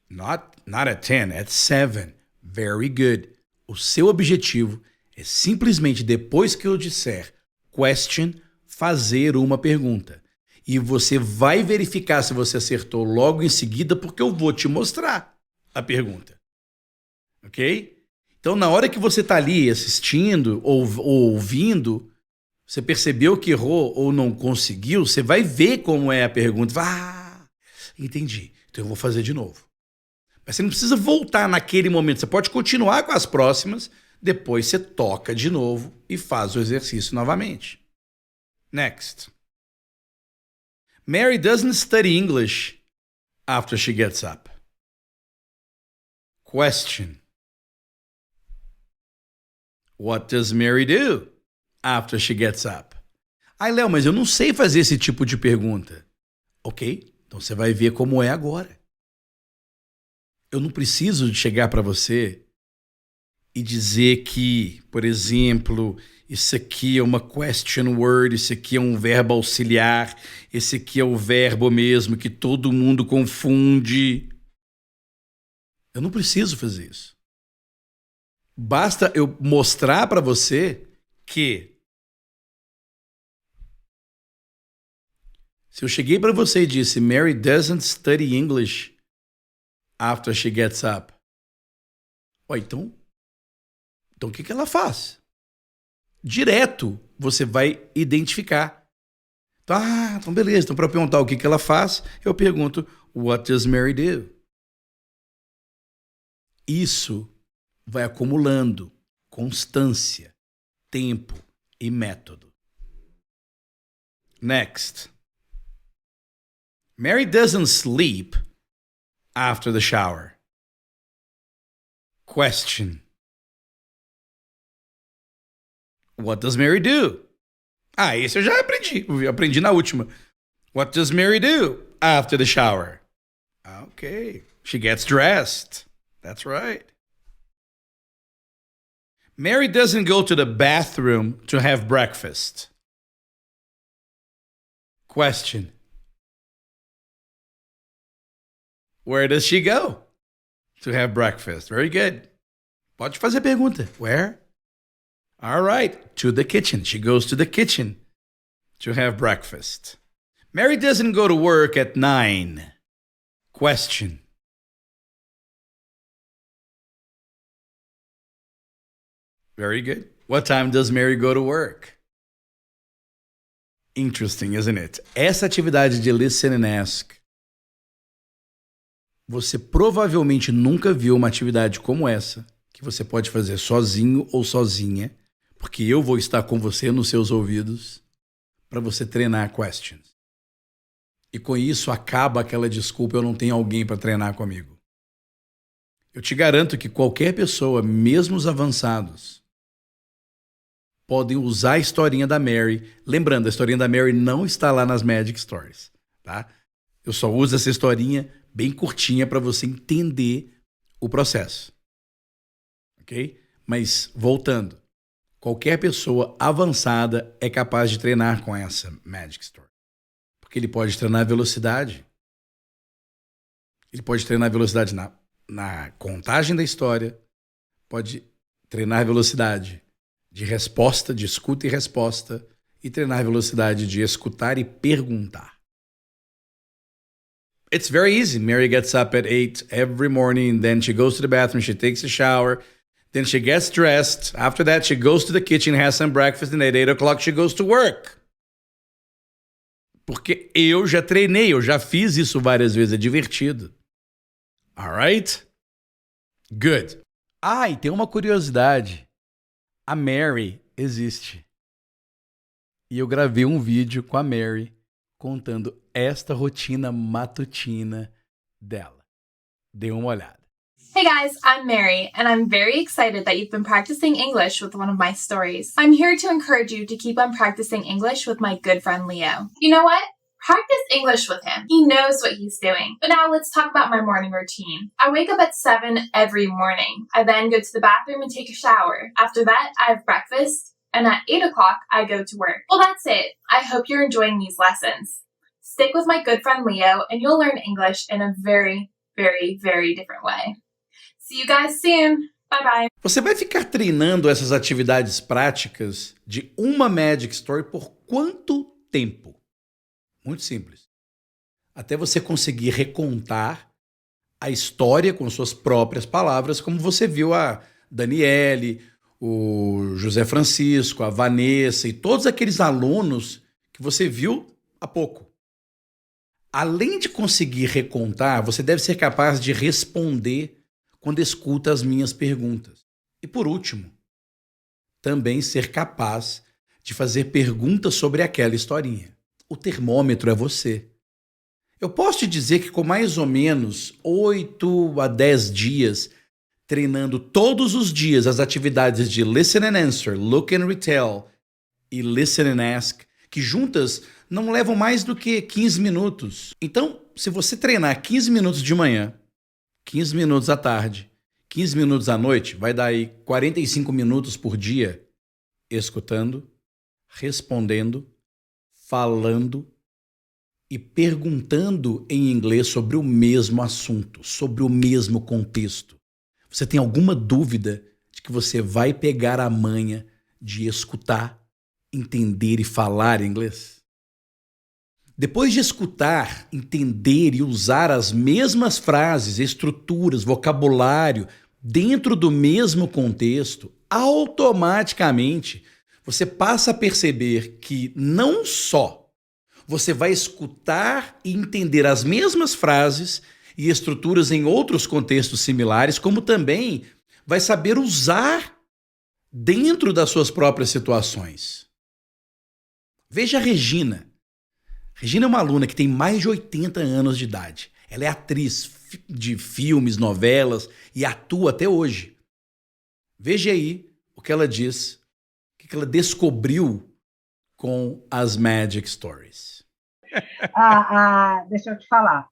Not at 10, at 7. Very good. O seu objetivo é simplesmente, depois que eu disser question, fazer uma pergunta. E você vai verificar se você acertou logo em seguida, porque eu vou te mostrar a pergunta. Ok? Então, na hora que você está ali assistindo ou ouvindo, você percebeu que errou ou não conseguiu, você vai ver como é a pergunta. Entendi. Então eu vou fazer de novo. Mas você não precisa voltar naquele momento. Você pode continuar com as próximas, depois você toca de novo e faz o exercício novamente. Next. Mary doesn't study English after she gets up. Question. What does Mary do after she gets up? Léo, mas eu não sei fazer esse tipo de pergunta. Ok, então você vai ver como é agora. Eu não preciso de chegar para você e dizer que, por exemplo, isso aqui é uma question word, isso aqui é um verbo auxiliar, esse aqui é o verbo mesmo que todo mundo confunde. Eu não preciso fazer isso. Basta eu mostrar para você que se eu cheguei para você e disse Mary doesn't study English after she gets up. Então o que ela faz? Direto você vai identificar. Então beleza. Então para perguntar o que ela faz, eu pergunto What does Mary do? Isso vai acumulando constância, tempo e método. Next. Mary doesn't sleep after the shower. Question. What does Mary do? Esse eu já aprendi. Eu aprendi na última. What does Mary do after the shower? Okay. She gets dressed. That's right. Mary doesn't go to the bathroom to have breakfast. Question. Where does she go to have breakfast? Very good. Pode fazer a pergunta. Where? All right. To the kitchen. She goes to the kitchen to have breakfast. Mary doesn't go to work at 9. Question. Very good. What time does Mary go to work? Interesting, isn't it? Essa atividade de listen and ask, você provavelmente nunca viu uma atividade como essa, que você pode fazer sozinho ou sozinha, porque eu vou estar com você nos seus ouvidos para você treinar questions. E com isso acaba aquela desculpa, eu não tenho alguém para treinar comigo. Eu te garanto que qualquer pessoa, mesmo os avançados, podem usar a historinha da Mary. Lembrando, a historinha da Mary não está lá nas Magic Stories, tá? Eu só uso essa historinha bem curtinha para você entender o processo. Ok? Mas, voltando, qualquer pessoa avançada é capaz de treinar com essa Magic Story. Porque ele pode treinar velocidade. Ele pode treinar velocidade na contagem da história. Pode treinar velocidade de resposta, de escuta e resposta, e treinar velocidade de escutar e perguntar. It's very easy. Mary gets up at 8 every morning, then she goes to the bathroom, she takes a shower, then she gets dressed. After that, she goes to the kitchen, has some breakfast, and at 8 o'clock she goes to work. Porque eu já treinei, eu já fiz isso várias vezes, é divertido. Alright? Good. E tem uma curiosidade. A Mary existe. E eu gravei um vídeo com a Mary contando esta rotina matutina dela. Dê uma olhada. Hey guys, I'm Mary, and I'm very excited that you've been practicing English with one of my stories. I'm here to encourage you to keep on practicing English with my good friend Leo. You know what? Practice English with him. He knows what he's doing. But now let's talk about my morning routine. I wake up at 7 every morning. I then go to the bathroom and take a shower. After that, I have breakfast. And at 8 o'clock, I go to work. Well, that's it. I hope you're enjoying these lessons. Stick with my good friend Leo, and you'll learn English in a very, very, very different way. See you guys soon. Bye-bye. Você vai ficar treinando essas atividades práticas de uma Magic Story por quanto tempo? Muito simples. Até você conseguir recontar a história com suas próprias palavras, como você viu a Daniele, o José Francisco, a Vanessa e todos aqueles alunos que você viu há pouco. Além de conseguir recontar, você deve ser capaz de responder quando escuta as minhas perguntas. E por último, também ser capaz de fazer perguntas sobre aquela historinha. O termômetro é você. Eu posso te dizer que com mais ou menos 8 a 10 dias, treinando todos os dias as atividades de Listen and Answer, Look and Retell e Listen and Ask, que juntas não levam mais do que 15 minutos. Então, se você treinar 15 minutos de manhã, 15 minutos à tarde, 15 minutos à noite, vai dar aí 45 minutos por dia, escutando, respondendo, falando e perguntando em inglês sobre o mesmo assunto, sobre o mesmo contexto. Você tem alguma dúvida de que você vai pegar a manha de escutar, entender e falar inglês? Depois de escutar, entender e usar as mesmas frases, estruturas, vocabulário dentro do mesmo contexto, automaticamente você passa a perceber que não só você vai escutar e entender as mesmas frases e estruturas em outros contextos similares, como também vai saber usar dentro das suas próprias situações. Veja a Regina. Regina é uma aluna que tem mais de 80 anos de idade. Ela é atriz de filmes, novelas e atua até hoje. Veja aí o que ela diz, o que ela descobriu com as Magic Stories. Deixa eu te falar.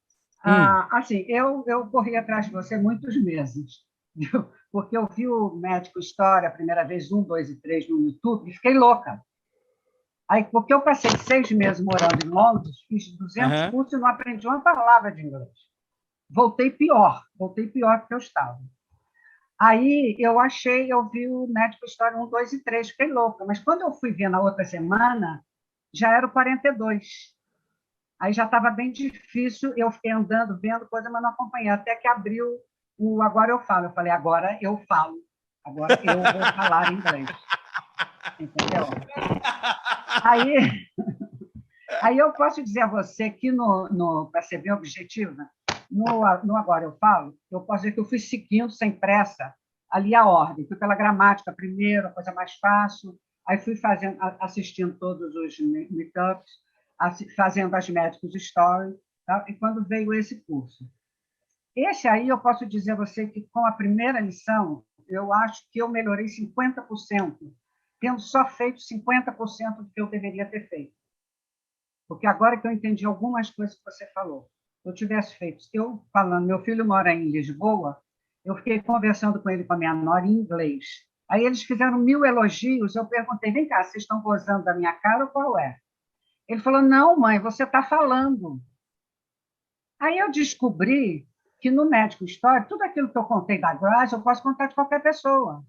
Assim, eu corri atrás de você muitos meses, viu? Porque eu vi o Magic Story a primeira vez, 1, 2 e 3 no YouTube, e fiquei louca. Aí, porque eu passei 6 meses morando em Londres, fiz 200 cursos e não aprendi uma palavra de inglês. Voltei pior do que eu estava. Aí eu vi o Magic Story 1, 2 e 3, fiquei louca. Mas quando eu fui ver na outra semana, já era o 42. Aí já estava bem difícil, eu fiquei andando, vendo coisa, mas não acompanhei. Até que abriu o Agora Eu Falo. Eu falei, agora eu falo. Agora eu vou falar inglês. Entendeu? Aí eu posso dizer a você que, para ser bem objetiva, no Agora Eu Falo, eu posso dizer que eu fui seguindo, sem pressa, ali a ordem. Fui pela gramática primeiro, a coisa mais fácil. Aí fui assistindo todos os meetups, fazendo as Magic Stories, tá? E quando veio esse curso. Esse aí eu posso dizer a você que, com a primeira lição, eu acho que eu melhorei 50%, tendo só feito 50% do que eu deveria ter feito. Porque agora que eu entendi algumas coisas que você falou, se eu tivesse feito, eu falando, meu filho mora em Lisboa, eu fiquei conversando com ele, com a minha nora, em inglês. Aí eles fizeram 1000 elogios, eu perguntei, vem cá, vocês estão gozando da minha cara ou qual é? Ele falou, não, mãe, você está falando. Aí eu descobri que no Magic Story, tudo aquilo que eu contei da Grazi, eu posso contar de qualquer pessoa.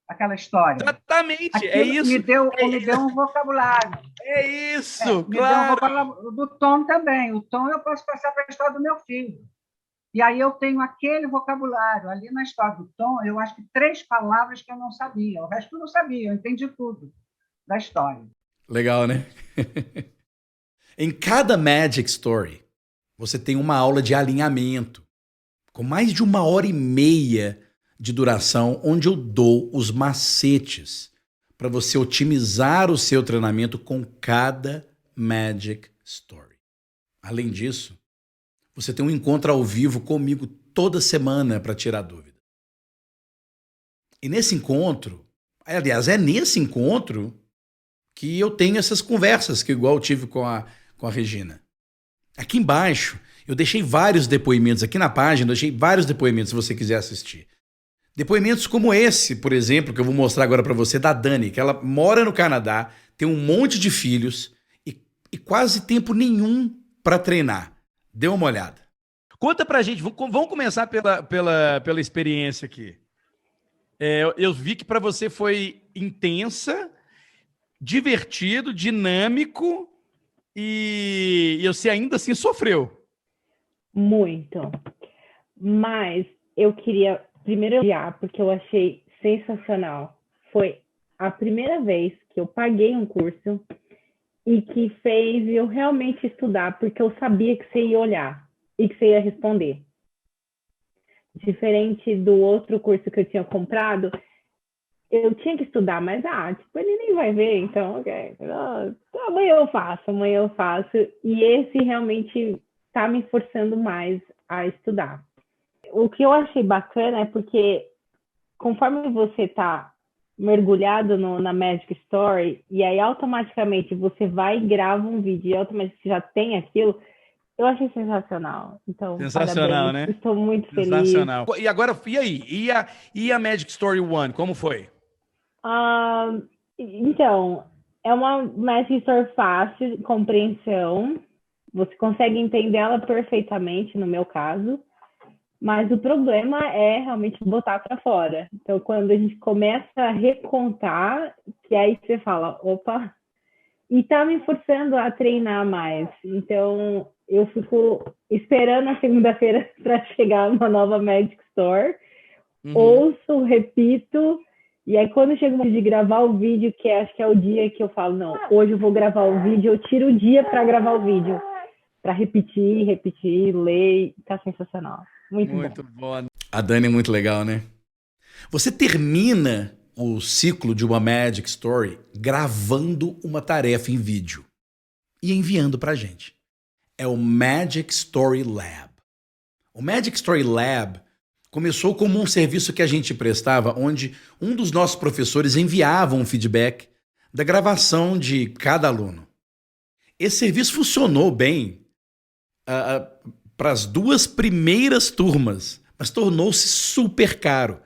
Aquela história. Exatamente, aquilo é isso. Me deu um vocabulário. É isso, me claro. Deu um vocabulário do Tom também. O Tom eu posso passar para a história do meu filho. E aí eu tenho aquele vocabulário. Ali na história do Tom, eu acho que 3 palavras que eu não sabia. O resto eu não sabia, eu entendi tudo da história. Legal, né? Em cada Magic Story, você tem uma aula de alinhamento, com mais de 1h30 de duração, onde eu dou os macetes para você otimizar o seu treinamento com cada Magic Story. Além disso, você tem um encontro ao vivo comigo toda semana para tirar dúvida. E nesse encontro, aliás, é nesse encontro que eu tenho essas conversas, que igual eu tive com com a Regina. Aqui embaixo, eu deixei vários depoimentos. Aqui na página, eu deixei vários depoimentos se você quiser assistir. Depoimentos como esse, por exemplo, que eu vou mostrar agora para você, da Dani, que ela mora no Canadá, tem um monte de filhos e quase tempo nenhum para treinar. Dê uma olhada. Conta pra gente, vamos começar pela experiência aqui. Eu vi que para você foi intensa, divertido, dinâmico e você ainda assim sofreu. Muito. Mas eu queria primeiro elogiar, porque eu achei sensacional. Foi a primeira vez que eu paguei um curso e que fez eu realmente estudar, porque eu sabia que você ia olhar e que você ia responder. Diferente do outro curso que eu tinha comprado, eu tinha que estudar, mas ele nem vai ver, então, ok. Amanhã eu faço. E esse realmente está me forçando mais a estudar. O que eu achei bacana é porque, conforme você está mergulhado na Magic Story, e aí automaticamente você vai e grava um vídeo, e automaticamente você já tem aquilo, eu achei sensacional. Então, sensacional, parabéns. né? Estou muito feliz. Sensacional. E agora, e aí? E a Magic Story 1, como foi? Então, é uma Magic Story fácil de compreensão. Você consegue entender ela perfeitamente, no meu caso. Mas o problema é realmente botar para fora. Então, quando a gente começa a recontar, que aí você fala, opa, e tá me forçando a treinar mais. Então, eu fico esperando a segunda-feira para chegar uma nova Magic Store. Ouço, repito, e aí quando chega o momento de gravar o vídeo, que acho que é o dia que eu falo, não, hoje eu vou gravar o vídeo, eu tiro o dia para gravar o vídeo. Para repetir, ler, tá sensacional. Muito bom. A Dani é muito legal, né? Você termina o ciclo de uma Magic Story gravando uma tarefa em vídeo e enviando pra gente. É o Magic Story Lab. O Magic Story Lab começou como um serviço que a gente prestava, onde um dos nossos professores enviava um feedback da gravação de cada aluno. Esse serviço funcionou bem para as 2 primeiras turmas, mas tornou-se super caro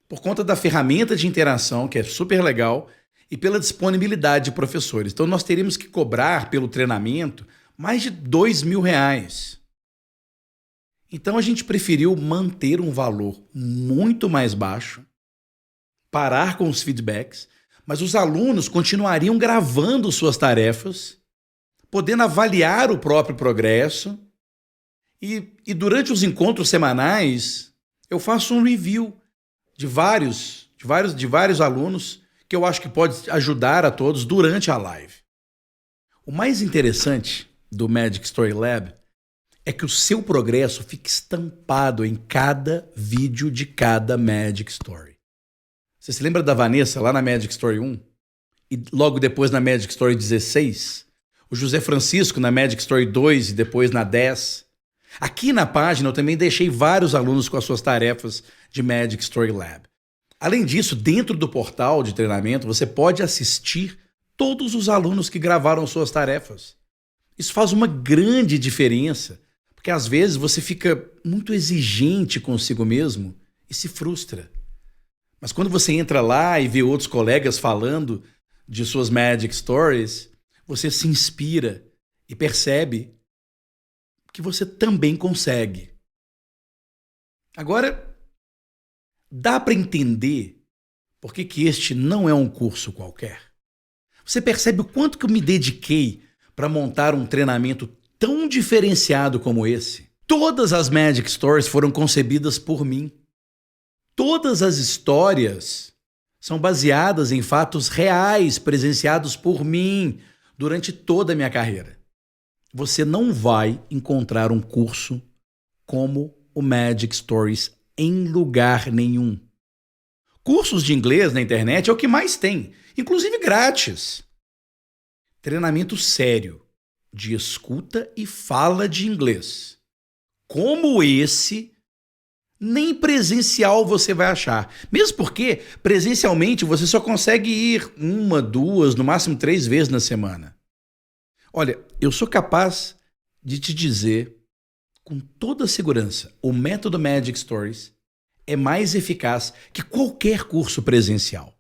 por conta da ferramenta de interação, que é super legal, e pela disponibilidade de professores. Então nós teríamos que cobrar pelo treinamento mais de R$2.000. Então a gente preferiu manter um valor muito mais baixo, parar com os feedbacks, mas os alunos continuariam gravando suas tarefas, podendo avaliar o próprio progresso. E durante os encontros semanais, eu faço um review de vários alunos que eu acho que pode ajudar a todos durante a live. O mais interessante do Magic Story Lab é que o seu progresso fica estampado em cada vídeo de cada Magic Story. Você se lembra da Vanessa lá na Magic Story 1? E logo depois na Magic Story 16? O José Francisco na Magic Story 2 e depois na 10. Aqui na página eu também deixei vários alunos com as suas tarefas de Magic Story Lab. Além disso, dentro do portal de treinamento, você pode assistir todos os alunos que gravaram suas tarefas. Isso faz uma grande diferença, porque às vezes você fica muito exigente consigo mesmo e se frustra. Mas quando você entra lá e vê outros colegas falando de suas Magic Stories, você se inspira e percebe que você também consegue. Agora, dá para entender por que este não é um curso qualquer? Você percebe o quanto que eu me dediquei para montar um treinamento tão diferenciado como esse? Todas as Magic Stories foram concebidas por mim. Todas as histórias são baseadas em fatos reais presenciados por mim durante toda a minha carreira. Você não vai encontrar um curso como o Magic Stories em lugar nenhum. Cursos de inglês na internet é o que mais tem, inclusive grátis. Treinamento sério de escuta e fala de inglês, como esse, nem presencial você vai achar. Mesmo porque presencialmente você só consegue ir 1, 2, no máximo 3 vezes na semana. Olha, eu sou capaz de te dizer com toda segurança, o método Magic Stories é mais eficaz que qualquer curso presencial.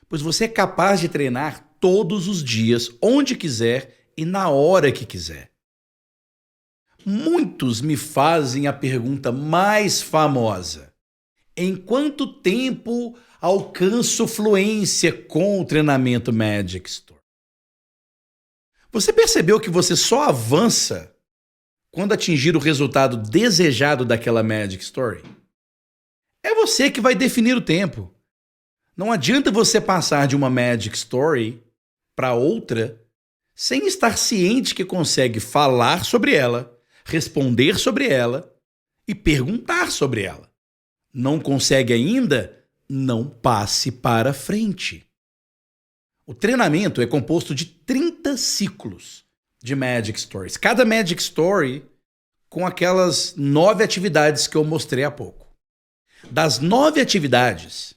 Pois você é capaz de treinar todos os dias, onde quiser e na hora que quiser. Muitos me fazem a pergunta mais famosa: em quanto tempo alcanço fluência com o treinamento Magic Story? Você percebeu que você só avança quando atingir o resultado desejado daquela Magic Story? É você que vai definir o tempo. Não adianta você passar de uma Magic Story para outra sem estar ciente que consegue falar sobre ela, responder sobre ela e perguntar sobre ela. Não consegue ainda? Não passe para frente. O treinamento é composto de 30 ciclos de Magic Stories. Cada Magic Story com aquelas 9 atividades que eu mostrei há pouco. Das 9 atividades,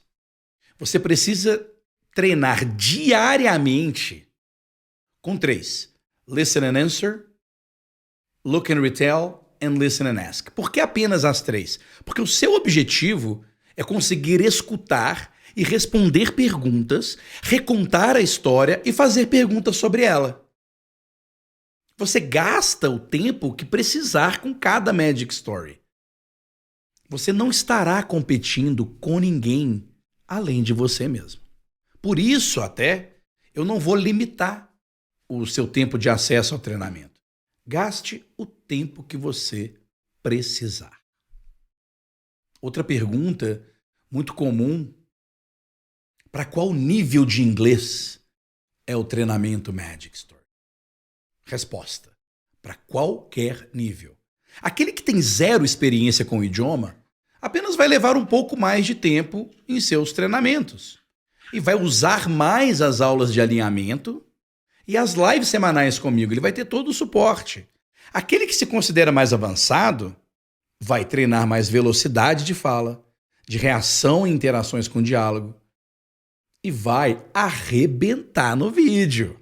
você precisa treinar diariamente com 3. Listen and Answer, Look and Retell and Listen and Ask. Por que apenas as 3? Porque o seu objetivo é conseguir escutar e responder perguntas, recontar a história e fazer perguntas sobre ela. Você gasta o tempo que precisar com cada Magic Story. Você não estará competindo com ninguém além de você mesmo. Por isso, até, eu não vou limitar o seu tempo de acesso ao treinamento. Gaste o tempo que você precisar. Outra pergunta muito comum: para qual nível de inglês é o treinamento Magic Story? Resposta: para qualquer nível. Aquele que tem 0 experiência com o idioma apenas vai levar um pouco mais de tempo em seus treinamentos e vai usar mais as aulas de alinhamento e as lives semanais comigo. Ele vai ter todo o suporte. Aquele que se considera mais avançado vai treinar mais velocidade de fala, de reação e interações com diálogo e vai arrebentar no vídeo.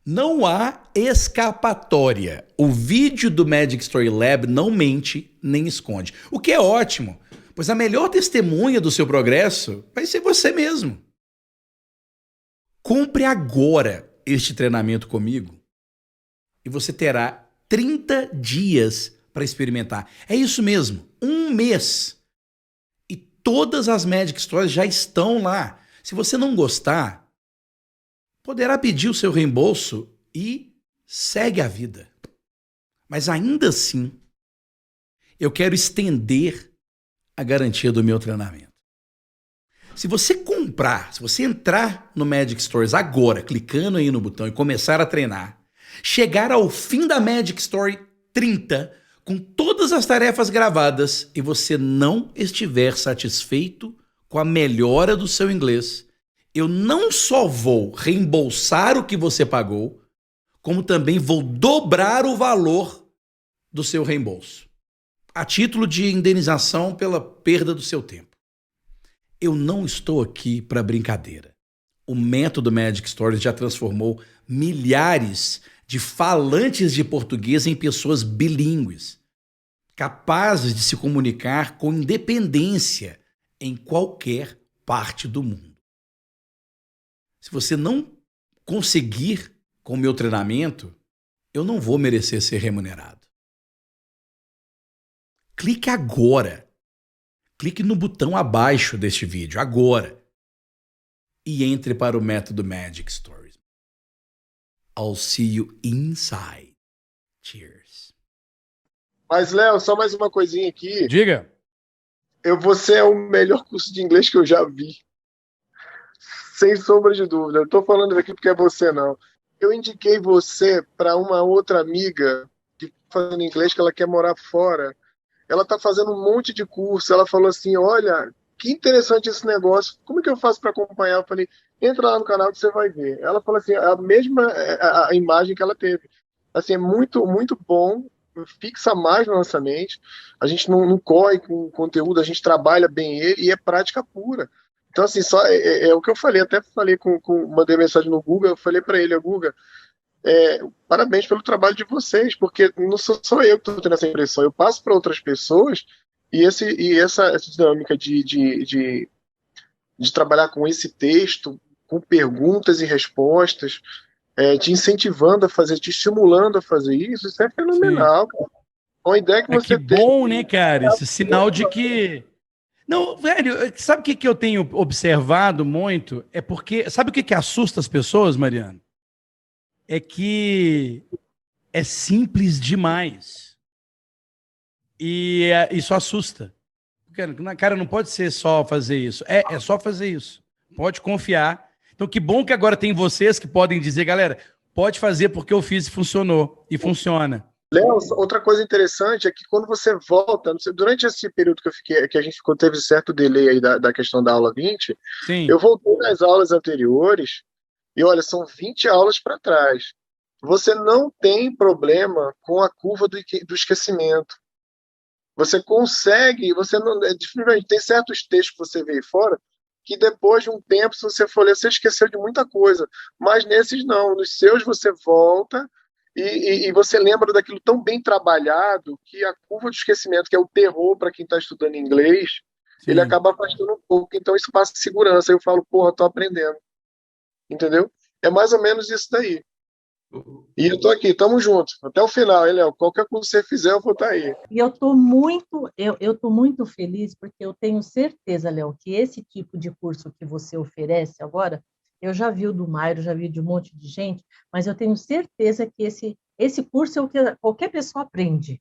Não há escapatória. O vídeo do Magic Story Lab não mente nem esconde. O que é ótimo, pois a melhor testemunha do seu progresso vai ser você mesmo. Compre agora este treinamento comigo e você terá 30 dias para experimentar. É isso mesmo, 1 mês. E todas as Magic Stories já estão lá. Se você não gostar, poderá pedir o seu reembolso e segue a vida. Mas ainda assim, eu quero estender a garantia do meu treinamento. Se você entrar no Magic Stories agora, clicando aí no botão e começar a treinar, chegar ao fim da Magic Story 30, com todas as tarefas gravadas, e você não estiver satisfeito com a melhora do seu inglês, eu não só vou reembolsar o que você pagou, como também vou dobrar o valor do seu reembolso, a título de indenização pela perda do seu tempo. Eu não estou aqui para brincadeira. O método Magic Stories já transformou milhares de falantes de português em pessoas bilíngues, capazes de se comunicar com independência em qualquer parte do mundo. Se você não conseguir com o meu treinamento, eu não vou merecer ser remunerado. Clique agora. Clique no botão abaixo deste vídeo, agora. E entre para o método Magic Stories. I'll see you inside. Cheers. Mas, Léo, só mais uma coisinha aqui. Diga. Você é o melhor curso de inglês que eu já vi. Sem sombra de dúvida. Eu estou falando aqui porque é você, não. Eu indiquei você para uma outra amiga que está fazendo inglês, que ela quer morar fora. Ela está fazendo um monte de curso. Ela falou assim, olha, que interessante esse negócio. Como é que eu faço para acompanhar? Eu falei, entra lá no canal que você vai ver. Ela falou assim, a mesma a imagem que ela teve. Assim, é muito, muito bom. Fixa mais na nossa mente. A gente não corre com conteúdo, a gente trabalha bem ele e é prática pura. Então, assim, só é o que eu falei. Até falei mandei mensagem no Guga, eu falei para ele, Guga, parabéns pelo trabalho de vocês, porque não sou só eu que estou tendo essa impressão, eu passo para outras pessoas e essa dinâmica de trabalhar com esse texto, com perguntas e respostas, te incentivando a fazer, te estimulando a fazer isso é fenomenal, cara. Uma ideia que você que bom, né, cara? Esse sinal de que... Não, velho, sabe o que eu tenho observado muito? É porque... Sabe o que assusta as pessoas, Mariana? É que é simples demais. E isso assusta. Cara, não pode ser só fazer isso. É só fazer isso. Pode confiar. Então, que bom que agora tem vocês que podem dizer, galera, pode fazer porque eu fiz e funcionou. E funciona. Léo, outra coisa interessante é que quando você volta, durante esse período que a gente teve certo delay aí da questão da aula 20, sim, eu voltei nas aulas anteriores e olha, são 20 aulas para trás. Você não tem problema com a curva do esquecimento. Você consegue, tem certos textos que você vê aí fora que depois de um tempo, se você for ler, você esqueceu de muita coisa. Mas nesses não, nos seus você volta e você lembra daquilo tão bem trabalhado que a curva do esquecimento, que é o terror para quem está estudando inglês, ele acaba afastando um pouco. Então isso passa segurança. Eu falo, porra, tô aprendendo. Entendeu? É mais ou menos isso daí. E eu tô aqui, tamo junto. Até o final, hein, Léo? Qualquer coisa que você fizer, eu vou estar aí. E eu tô muito feliz, porque eu tenho certeza, Léo, que esse tipo de curso que você oferece agora, eu já vi o do Mairo, já vi de um monte de gente, mas eu tenho certeza que esse curso é o que qualquer pessoa aprende,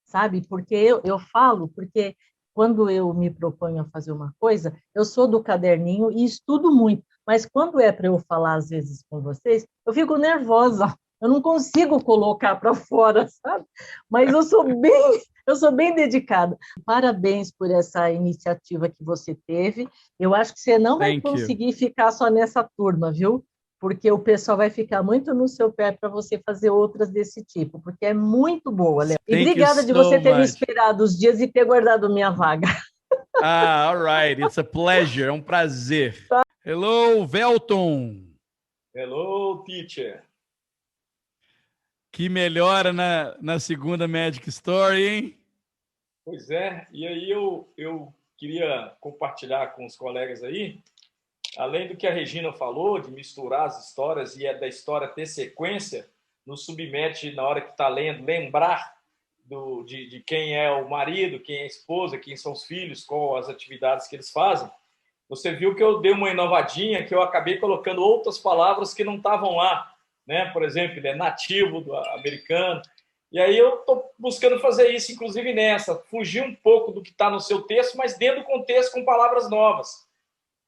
sabe? Porque eu falo, porque quando eu me proponho a fazer uma coisa, eu sou do caderninho e estudo muito, mas quando é para eu falar, às vezes, com vocês, eu fico nervosa, eu não consigo colocar para fora, sabe? Mas eu sou bem dedicada. Parabéns por essa iniciativa que você teve. Eu acho que você não vai conseguir ficar só nessa turma, viu? Porque o pessoal vai ficar muito no seu pé para você fazer outras desse tipo, porque é muito boa, Léo. E obrigada de você ter me esperado os dias e ter guardado minha vaga. All right. It's a pleasure. É um prazer. Tá. Hello, Velton. Hello, teacher. Que melhora na segunda Magic Story, hein? Pois é, e aí eu queria compartilhar com os colegas aí, além do que a Regina falou, de misturar as histórias e da história ter sequência, nos submete, na hora que está lendo, lembrar de quem é o marido, quem é a esposa, quem são os filhos, qual as atividades que eles fazem. Você viu que eu dei uma inovadinha, que eu acabei colocando outras palavras que não estavam lá, né? Por exemplo, ele é nativo do americano. E aí eu estou buscando fazer isso, inclusive nessa, fugir um pouco do que está no seu texto, mas dentro do contexto com palavras novas.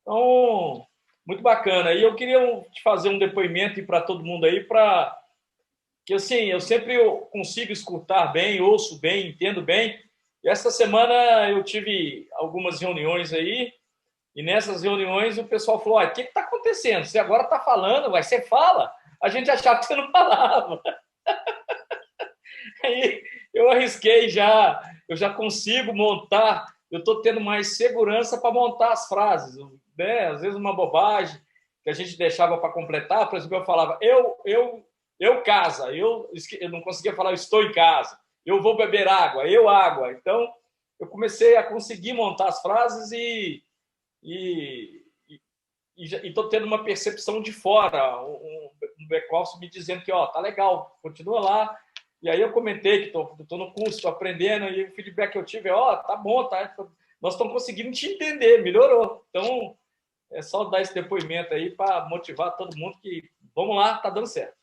Então, muito bacana. E eu queria te fazer um depoimento e para todo mundo aí, que assim, eu sempre consigo escutar bem, ouço bem, entendo bem. E essa semana eu tive algumas reuniões aí, e nessas reuniões o pessoal falou, o que está acontecendo? Você agora está falando, você fala? A gente achava que você não falava. Aí eu arrisquei eu já consigo montar, eu estou tendo mais segurança para montar as frases, né? Às vezes uma bobagem que a gente deixava para completar, por exemplo, eu falava, eu casa, eu não conseguia falar, eu estou em casa, eu vou beber água, eu água. Então, eu comecei a conseguir montar as frases e estou tendo uma percepção de fora, um back-office me dizendo que tá legal, continua lá. E aí eu comentei que estou no curso, estou aprendendo, e o feedback que eu tive é, tá bom, tá, nós estamos conseguindo te entender, melhorou. Então, é só dar esse depoimento aí para motivar todo mundo que, vamos lá, tá dando certo.